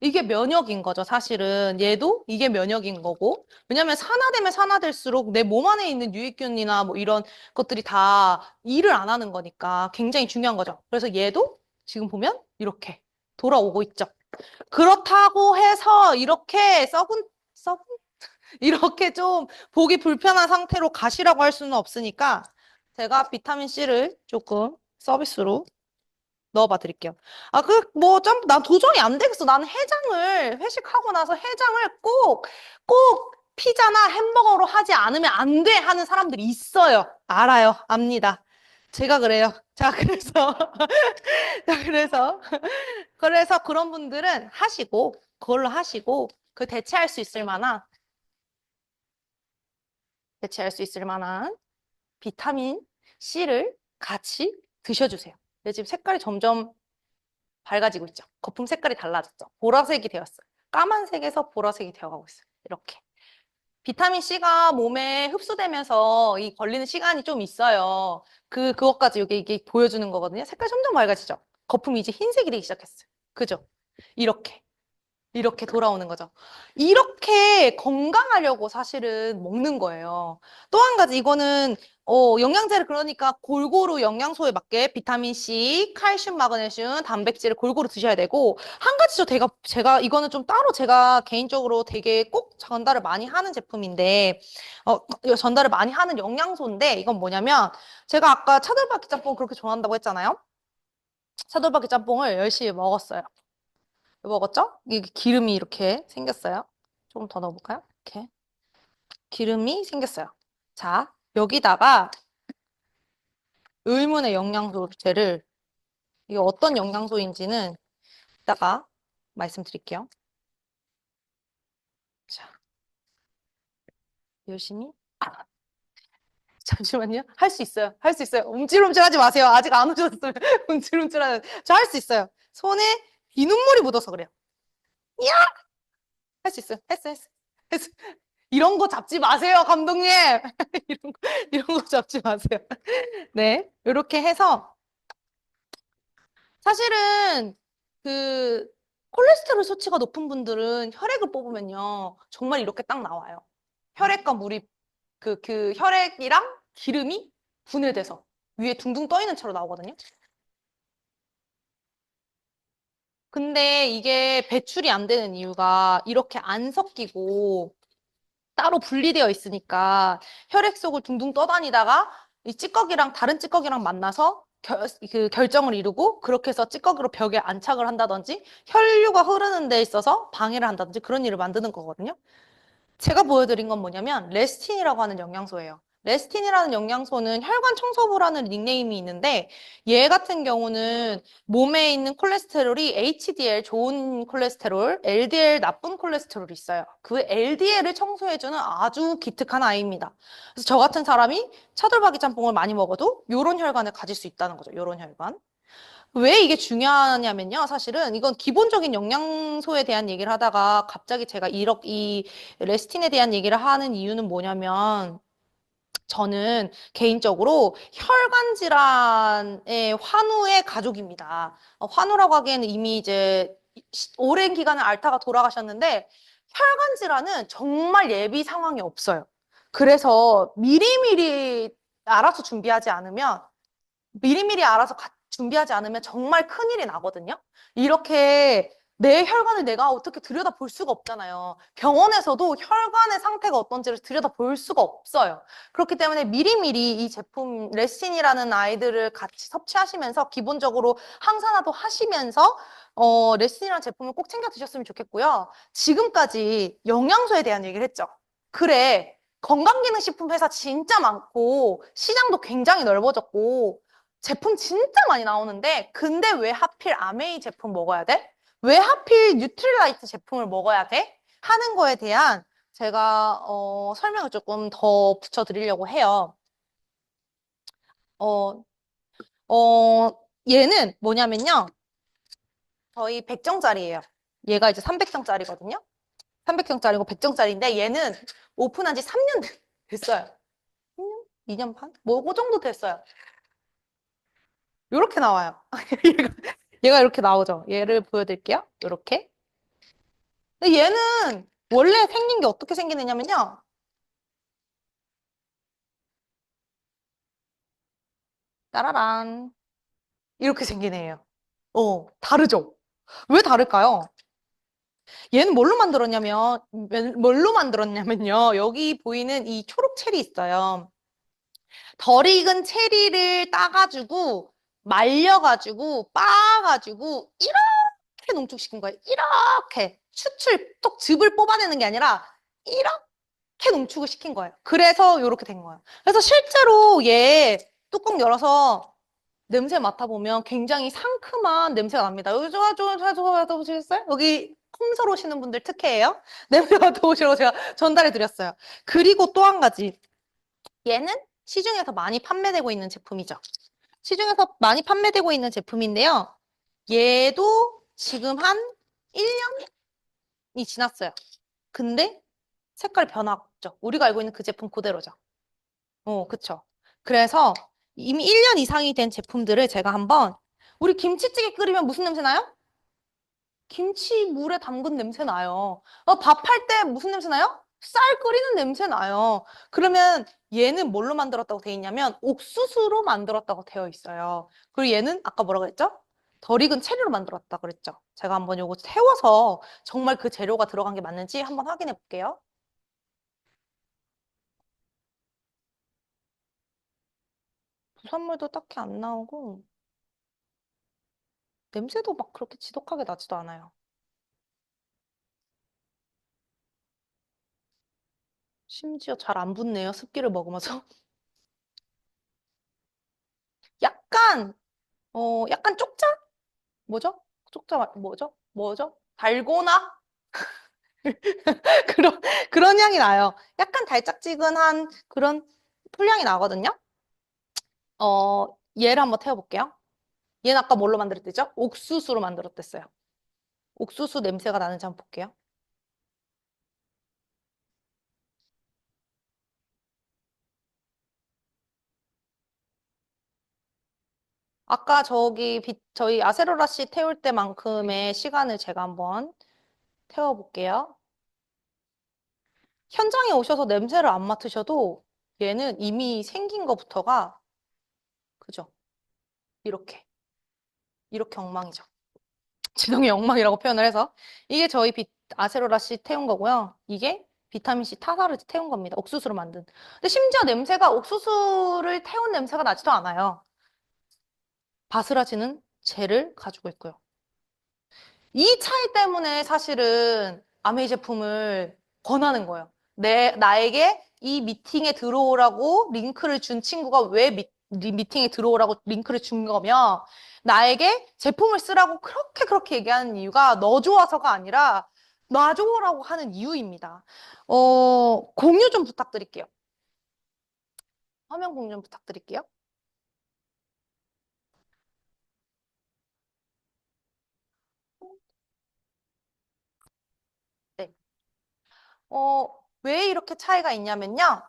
[SPEAKER 1] 이게 면역인 거죠, 사실은. 얘도 이게 면역인 거고. 왜냐면 산화되면 산화될수록 내 몸 안에 있는 유익균이나 뭐 이런 것들이 다 일을 안 하는 거니까 굉장히 중요한 거죠. 그래서 얘도 지금 보면 이렇게 돌아오고 있죠. 그렇다고 해서 이렇게 썩은? 이렇게 좀 보기 불편한 상태로 가시라고 할 수는 없으니까 제가 비타민C를 조금 서비스로 넣어봐 드릴게요. 아, 난 도저히 안 되겠어. 나는 회식하고 나서 해장을 꼭 피자나 햄버거로 하지 않으면 안 돼 하는 사람들이 있어요. 알아요. 압니다. 제가 그래요. 자, 자, 그래서 그런 분들은 그걸로 하시고, 대체할 수 있을 만한 비타민 C를 같이 드셔주세요. 근데 지금 색깔이 점점 밝아지고 있죠. 거품 색깔이 달라졌죠. 보라색이 되었어요. 까만색에서 보라색이 되어가고 있어요. 이렇게. 비타민 C가 몸에 흡수되면서 이 걸리는 시간이 좀 있어요. 그것까지 이게 보여주는 거거든요. 색깔이 점점 밝아지죠. 거품이 이제 흰색이 되기 시작했어요. 그죠? 이렇게. 이렇게 돌아오는 거죠. 이렇게 건강하려고 사실은 먹는 거예요. 또 한 가지, 이거는, 영양제를 그러니까 골고루 영양소에 맞게 비타민 C, 칼슘, 마그네슘, 단백질을 골고루 드셔야 되고, 한 가지 이거는 좀 따로 제가 개인적으로 되게 꼭 전달을 많이 하는 제품인데, 전달을 많이 하는 영양소인데, 이건 뭐냐면, 제가 아까 차돌박이 짬뽕 그렇게 좋아한다고 했잖아요. 차돌박이 짬뽕을 열심히 먹었어요. 먹었죠? 이게 기름이 이렇게 생겼어요. 조금 더 넣어볼까요? 이렇게. 기름이 생겼어요. 자, 여기다가 의문의 영양소제를, 이게 어떤 영양소인지는 이따가 말씀드릴게요. 자, 열심히. 잠시만요. 할 수 있어요. 할 수 있어요. 움찔움찔 하지 마세요. 아직 안 오셨어요. 움찔움찔 하는. 저 할 수 있어요. 손에 비눗물이 묻어서 그래요. 야! 할 수 있어요. 했어. 이런 거 잡지 마세요, 감독님. 이런 거 잡지 마세요. 네. 이렇게 해서 사실은 그 콜레스테롤 수치가 높은 분들은 혈액을 뽑으면요. 정말 이렇게 딱 나와요. 혈액과 물이 그 혈액이랑 기름이 분해돼서 위에 둥둥 떠 있는 채로 나오거든요. 근데 이게 배출이 안 되는 이유가 이렇게 안 섞이고 따로 분리되어 있으니까 혈액 속을 둥둥 떠다니다가 이 찌꺼기랑 다른 찌꺼기랑 만나서 결정을 이루고 그렇게 해서 찌꺼기로 벽에 안착을 한다든지 혈류가 흐르는 데 있어서 방해를 한다든지 그런 일을 만드는 거거든요. 제가 보여드린 건 뭐냐면 레스틴이라고 하는 영양소예요. 레스틴이라는 영양소는 혈관 청소부라는 닉네임이 있는데 얘 같은 경우는 몸에 있는 콜레스테롤이 HDL 좋은 콜레스테롤, LDL 나쁜 콜레스테롤이 있어요. 그 LDL을 청소해주는 아주 기특한 아이입니다. 그래서 저 같은 사람이 차돌박이 짬뽕을 많이 먹어도 이런 혈관을 가질 수 있다는 거죠. 이런 혈관. 왜 이게 중요하냐면요. 사실은 이건 기본적인 영양소에 대한 얘기를 하다가 갑자기 제가 이 레스틴에 대한 얘기를 하는 이유는 뭐냐면 저는 개인적으로 혈관 질환의 환우의 가족입니다. 환우라고 하기에는 이미 이제 오랜 기간을 앓다가 돌아가셨는데 혈관 질환은 정말 예비 상황이 없어요. 그래서 알아서 준비하지 않으면 미리미리 알아서 준비하지 않으면 정말 큰일이 나거든요. 이렇게 내 혈관을 내가 어떻게 들여다볼 수가 없잖아요. 병원에서도 혈관의 상태가 어떤지를 들여다볼 수가 없어요. 그렇기 때문에 미리미리 이 제품 레신이라는 아이들을 같이 섭취하시면서 기본적으로 항산화도 하시면서 레신이라는 제품을 꼭 챙겨 드셨으면 좋겠고요. 지금까지 영양소에 대한 얘기를 했죠. 그래, 건강기능식품 회사 진짜 많고 시장도 굉장히 넓어졌고 제품 진짜 많이 나오는데 근데 왜 하필 아메이 제품 먹어야 돼? 왜 하필 뉴트릴라이트 제품을 먹어야 돼? 하는 거에 대한 제가 설명을 조금 더 붙여드리려고 해요. 어, 얘는 뭐냐면요. 저희 100정짜리예요. 얘가 이제 300정짜리거든요. 300정짜리고 100정짜리인데 얘는 오픈한 지 3년 됐어요. 3년? 2년 반? 뭐, 그 정도 됐어요. 이렇게 나와요. 얘가 이렇게 나오죠. 얘를 보여드릴게요. 이렇게. 근데 얘는 원래 생긴 게 어떻게 생기느냐면요. 따라란. 이렇게 생긴 애예요. 다르죠? 왜 다를까요? 얘는 뭘로 만들었냐면요. 여기 보이는 이 초록 체리 있어요. 덜 익은 체리를 따가지고, 말려가지고, 빻아가지고, 이렇게 농축시킨 거예요. 이렇게. 톡 즙을 뽑아내는 게 아니라, 이렇게 농축을 시킨 거예요. 그래서 이렇게 된 거예요. 그래서 실제로 얘 뚜껑 열어서 냄새 맡아보면 굉장히 상큼한 냄새가 납니다. 여기 맡아보시겠어요? 여기 콩솔 오시는 분들 특혜예요. 냄새 맡아보시라고 제가 전달해 드렸어요. 그리고 또 한 가지. 얘는 시중에서 많이 판매되고 있는 제품이죠. 시중에서 많이 판매되고 있는 제품인데요. 얘도 지금 한 1년이 지났어요. 근데 색깔 변화 없죠. 우리가 알고 있는 그 제품 그대로죠. 그쵸. 그래서 이미 1년 이상이 된 제품들을 제가 한번 우리 김치찌개 끓이면 무슨 냄새 나요? 김치 물에 담근 냄새 나요. 밥할 때 무슨 냄새 나요? 쌀 끓이는 냄새 나요. 그러면 얘는 뭘로 만들었다고 되어 있냐면 옥수수로 만들었다고 되어 있어요. 그리고 얘는 아까 뭐라고 그랬죠? 덜 익은 체리로 만들었다 그랬죠. 제가 한번 요거 태워서 정말 그 재료가 들어간 게 맞는지 한번 확인해 볼게요. 부산물도 딱히 안 나오고 냄새도 막 그렇게 지독하게 나지도 않아요. 심지어 잘 안 붙네요. 습기를 먹으면서. 약간, 약간 쪽자? 뭐죠? 쪽자, 뭐죠? 뭐죠? 달고나? 그런, 그런 향이 나요. 약간 달짝지근한 그런 풀향이 나거든요. 얘를 한번 태워볼게요. 얘는 아까 뭘로 만들었댔죠? 옥수수로 만들었댔어요. 옥수수 냄새가 나는지 한번 볼게요. 아까 저희 아세로라 씨 태울 때만큼의 시간을 제가 한번 태워볼게요. 현장에 오셔서 냄새를 안 맡으셔도 얘는 이미 생긴 것부터가 그죠? 이렇게 엉망이죠. 지성의 엉망이라고 표현을 해서 이게 저희 아세로라 씨 태운 거고요. 이게 비타민 C 타사를 태운 겁니다. 옥수수로 만든. 근데 심지어 냄새가 옥수수를 태운 냄새가 나지도 않아요. 바스라지는 젤을 가지고 있고요. 이 차이 때문에 사실은 아메이 제품을 권하는 거예요. 나에게 이 미팅에 들어오라고 링크를 준 친구가 왜 미팅에 들어오라고 링크를 준 거며, 나에게 제품을 쓰라고 그렇게 얘기하는 이유가 너 좋아서가 아니라 나 좋으라고 하는 이유입니다. 공유 좀 부탁드릴게요. 화면 공유 좀 부탁드릴게요. 네. 왜 이렇게 차이가 있냐면요.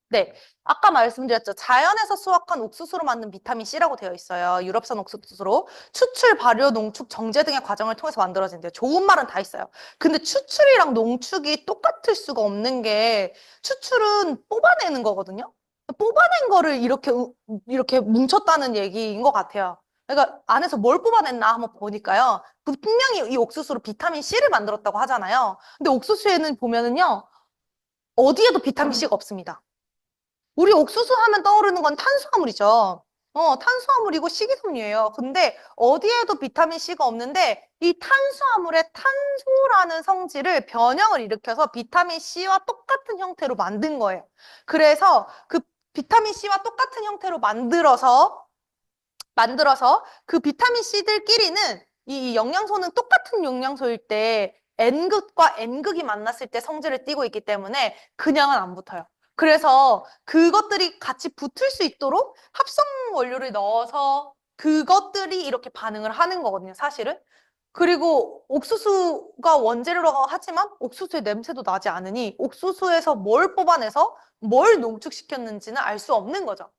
[SPEAKER 1] 네. 아까 말씀드렸죠. 자연에서 수확한 옥수수로 만든 비타민 C라고 되어 있어요. 유럽산 옥수수로. 추출, 발효, 농축, 정제 등의 과정을 통해서 만들어진대요. 좋은 말은 다 있어요. 근데 추출이랑 농축이 똑같을 수가 없는 게 추출은 뽑아내는 거거든요. 뽑아낸 거를 이렇게 뭉쳤다는 얘기인 것 같아요. 그러니까 안에서 뭘 뽑아냈나 한번 보니까요. 분명히 이 옥수수로 비타민 C를 만들었다고 하잖아요. 근데 옥수수에는 보면은요. 어디에도 비타민 C가 없습니다. 우리 옥수수 하면 떠오르는 건 탄수화물이죠. 탄수화물이고 식이섬유예요. 근데 어디에도 비타민 C가 없는데 이 탄수화물의 탄소라는 성질을 변형을 일으켜서 비타민 C와 똑같은 형태로 만든 거예요. 그래서 그 비타민 C와 똑같은 형태로 만들어서 그 비타민 C들끼리는 이 영양소는 똑같은 영양소일 때 N극과 N극이 만났을 때 성질을 띠고 있기 때문에 그냥은 안 붙어요. 그래서 그것들이 같이 붙을 수 있도록 합성 원료를 넣어서 그것들이 이렇게 반응을 하는 거거든요, 사실은. 그리고 옥수수가 원재료라고 하지만 옥수수의 냄새도 나지 않으니 옥수수에서 뭘 뽑아내서 뭘 농축시켰는지는 알 수 없는 거죠.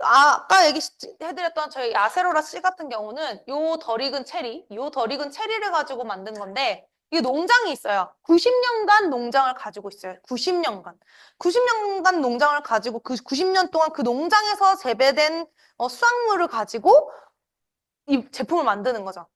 [SPEAKER 1] 아까 얘기해드렸던 저희 아세로라 씨 같은 경우는 요 덜 익은 체리를 가지고 만든 건데, 이게 농장이 있어요. 90년간 농장을 가지고 있어요. 90년간. 90년간 농장을 가지고 그 90년 동안 그 농장에서 재배된 수확물을 가지고 이 제품을 만드는 거죠.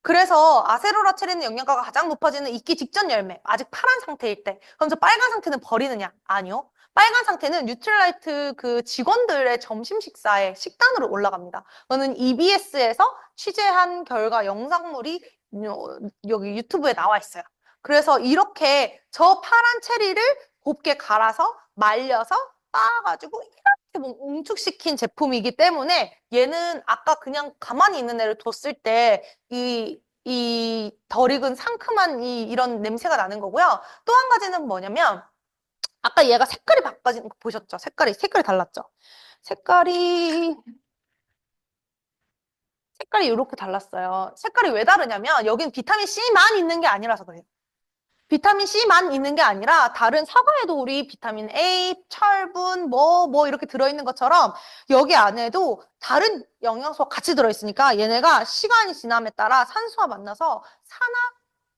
[SPEAKER 1] 그래서 아세로라 체리는 영양가가 가장 높아지는 익기 직전 열매, 아직 파란 상태일 때. 그럼 저 빨간 상태는 버리느냐? 아니요. 빨간 상태는 뉴트릴라이트 그 직원들의 점심 식사에 식단으로 올라갑니다. 저는 EBS에서 취재한 결과 영상물이 여기 유튜브에 나와 있어요. 그래서 이렇게 저 파란 체리를 곱게 갈아서 말려서 빻아가지고 이렇게 뭐 응축시킨 제품이기 때문에 얘는 아까 그냥 가만히 있는 애를 뒀을 때 이 덜 익은 상큼한 이런 냄새가 나는 거고요. 또 한 가지는 뭐냐면 아까 얘가 색깔이 바꿔진 거 보셨죠? 색깔이 달랐죠? 색깔이 이렇게 달랐어요. 색깔이 왜 다르냐면 여긴 비타민 C만 있는 게 아니라서 그래요. 비타민 C만 있는 게 아니라 다른 사과에도 우리 비타민 A, 철분, 뭐 이렇게 들어있는 것처럼 여기 안에도 다른 영양소가 같이 들어있으니까 얘네가 시간이 지남에 따라 산소와 만나서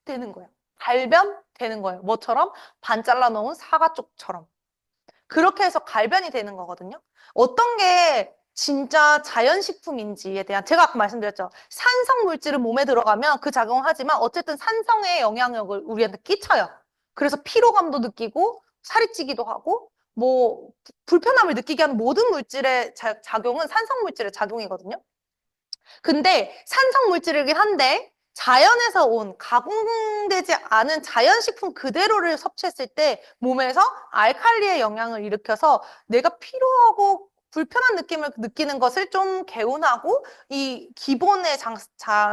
[SPEAKER 1] 산화되는 거예요. 갈변되는 거예요. 뭐처럼? 반 잘라 놓은 사과 쪽처럼. 그렇게 해서 갈변이 되는 거거든요. 어떤 게 진짜 자연식품인지에 대한 제가 아까 말씀드렸죠. 산성 물질은 몸에 들어가면 그 작용을 하지만 어쨌든 산성의 영향력을 우리한테 끼쳐요. 그래서 피로감도 느끼고 살이 찌기도 하고 뭐 불편함을 느끼게 하는 모든 물질의 작용은 산성 물질의 작용이거든요. 근데 산성 물질이긴 한데 자연에서 온 가공되지 않은 자연식품 그대로를 섭취했을 때 몸에서 알칼리의 영향을 일으켜서 내가 피로하고 불편한 느낌을 느끼는 것을 좀 개운하고 이 기본의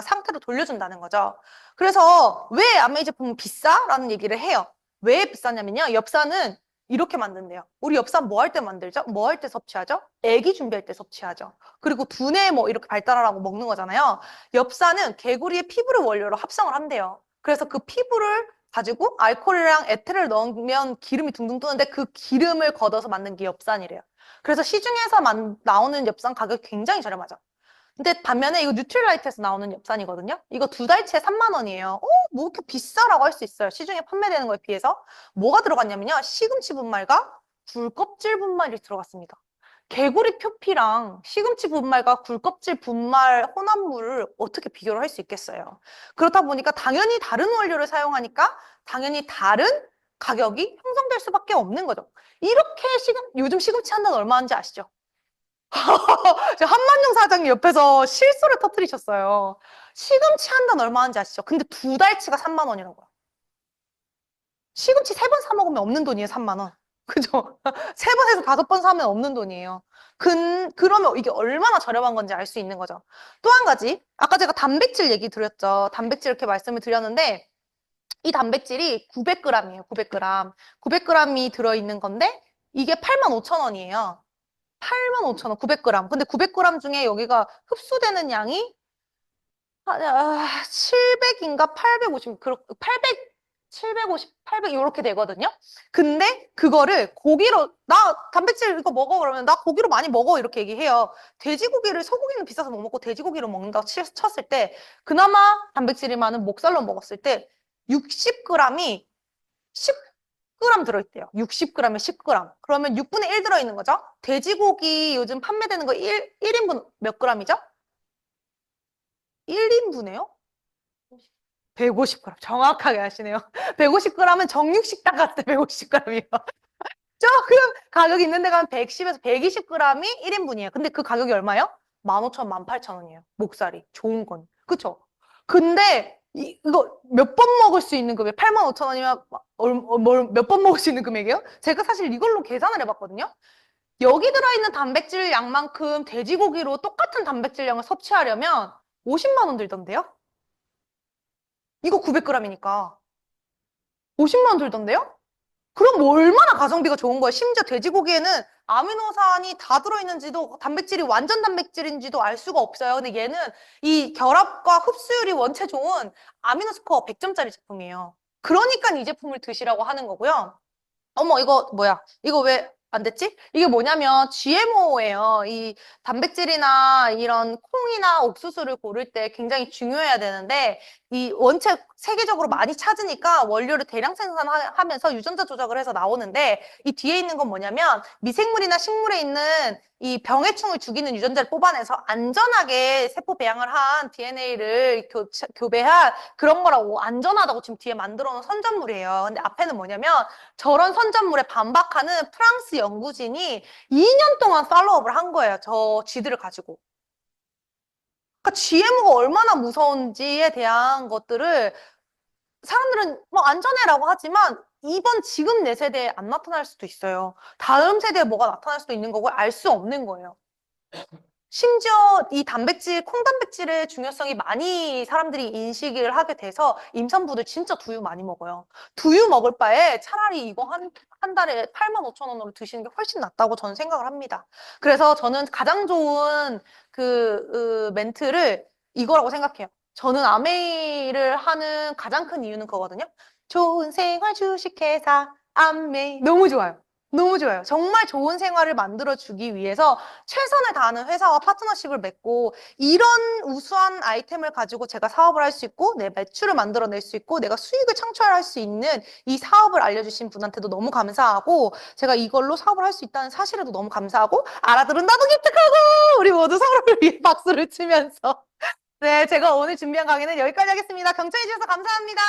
[SPEAKER 1] 상태로 돌려준다는 거죠. 그래서 왜 아메이 제품은 비싸라는 얘기를 해요. 왜 비싸냐면요. 엽산은 이렇게 만든대요. 우리 엽산 뭐 할 때 만들죠? 뭐 할 때 섭취하죠? 애기 준비할 때 섭취하죠. 그리고 두뇌 뭐 이렇게 발달하라고 먹는 거잖아요. 엽산은 개구리의 피부를 원료로 합성을 한대요. 그래서 그 피부를 가지고 알코올이랑 에테를 넣으면 기름이 둥둥 뜨는데 그 기름을 걷어서 만든 게 엽산이래요. 그래서 시중에서 나오는 엽산 가격이 굉장히 저렴하죠. 근데 반면에 이거 뉴트릴라이트에서 나오는 엽산이거든요. 이거 두 달치에 3만 원이에요. 뭐 이렇게 비싸라고 할 수 있어요. 시중에 판매되는 거에 비해서. 뭐가 들어갔냐면요. 시금치 분말과 굴껍질 분말이 들어갔습니다. 개구리 표피랑 시금치 분말과 굴껍질 분말 혼합물을 어떻게 비교를 할 수 있겠어요? 그렇다 보니까 당연히 다른 원료를 사용하니까 당연히 다른 가격이 형성될 수밖에 없는 거죠. 이렇게 요즘 시금치 한 단 얼마인지 아시죠? 한만용 사장님 옆에서 실수를 터뜨리셨어요. 시금치 한 단 얼마인지 아시죠? 근데 두 달치가 3만 원이라고요. 시금치 세 번 사 먹으면 없는 돈이에요, 3만 원. 그죠? 세 번에서 다섯 번 사면 없는 돈이에요. 그러면 이게 얼마나 저렴한 건지 알 수 있는 거죠. 또 한 가지, 아까 제가 단백질 얘기 드렸죠. 단백질 이렇게 말씀을 드렸는데, 이 단백질이 900g이에요, 900g. 900g이 들어있는 건데, 이게 85,000원이에요. 85,000원, 900g. 근데 900g 중에 여기가 흡수되는 양이 700인가 850, 800, 750, 800 이렇게 되거든요. 근데 그거를 고기로 나 단백질 이거 먹어 그러면 나 고기로 많이 먹어 이렇게 얘기해요. 돼지고기를 소고기는 비싸서 못 먹고 돼지고기로 먹는다고 쳤을 때 그나마 단백질이 많은 목살로 먹었을 때 60g이 10g 들어있대요. 60g에 10g. 그러면 6분의 1 들어있는 거죠. 돼지고기 요즘 판매되는 거 1인분 몇 g이죠? 1인분에요? 150g. 정확하게 하시네요. 150g은 정육식당 갔을 때 150g이에요. 조금 가격이 있는 데 가면 110에서 120g이 1인분이에요. 근데 그 가격이 얼마예요? 15,000원, 18,000원이에요. 목살이. 좋은 건. 그쵸? 근데 이거 몇 번 먹을 수 있는 금액? 85,000원이면 몇 번 먹을 수 있는 금액이에요? 제가 사실 이걸로 계산을 해봤거든요. 여기 들어있는 단백질 양만큼 돼지고기로 똑같은 단백질 양을 섭취하려면 50만 원 들던데요? 이거 900g이니까 50만 원 들던데요? 그럼 뭐 얼마나 가성비가 좋은 거야. 심지어 돼지고기에는 아미노산이 다 들어있는지도 단백질이 완전 단백질인지도 알 수가 없어요. 근데 얘는 이 결합과 흡수율이 원체 좋은 아미노스코어 100점짜리 제품이에요. 그러니까 이 제품을 드시라고 하는 거고요. 어머 이거 뭐야? 이거 왜 안 됐지? 이게 뭐냐면 GMO예요. 이 단백질이나 이런 콩이나 옥수수를 고를 때 굉장히 중요해야 되는데 이 원체 세계적으로 많이 찾으니까 원료를 대량 생산하면서 유전자 조작을 해서 나오는데 이 뒤에 있는 건 뭐냐면 미생물이나 식물에 있는 이 병해충을 죽이는 유전자를 뽑아내서 안전하게 세포 배양을 한 DNA를 교배한 그런 거라고 안전하다고 지금 뒤에 만들어 놓은 선전물이에요. 근데 앞에는 뭐냐면 저런 선전물에 반박하는 프랑스 연구진이 2년 동안 팔로우업을 한 거예요. 저 쥐들을 가지고. 그러니까 GMO가 얼마나 무서운지에 대한 것들을 사람들은 뭐 안전해라고 하지만 이번 지금 내 세대에 안 나타날 수도 있어요. 다음 세대에 뭐가 나타날 수도 있는 거고 알 수 없는 거예요. 심지어 이 단백질, 콩단백질의 중요성이 많이 사람들이 인식을 하게 돼서 임산부들 진짜 두유 많이 먹어요. 두유 먹을 바에 차라리 이거 한 달에 85,000원으로 드시는 게 훨씬 낫다고 저는 생각을 합니다. 그래서 저는 가장 좋은 멘트를 이거라고 생각해요. 저는 아메이를 하는 가장 큰 이유는 그거거든요. 좋은 생활 주식회사 아메이. 너무 좋아요. 너무 좋아요. 정말 좋은 생활을 만들어주기 위해서 최선을 다하는 회사와 파트너십을 맺고 이런 우수한 아이템을 가지고 제가 사업을 할 수 있고 내 매출을 만들어낼 수 있고 내가 수익을 창출할 수 있는 이 사업을 알려주신 분한테도 너무 감사하고 제가 이걸로 사업을 할 수 있다는 사실에도 너무 감사하고 알아들은 나도 기특하고 우리 모두 서로를 위해 박수를 치면서 네, 제가 오늘 준비한 강의는 여기까지 하겠습니다. 경청해 주셔서 감사합니다.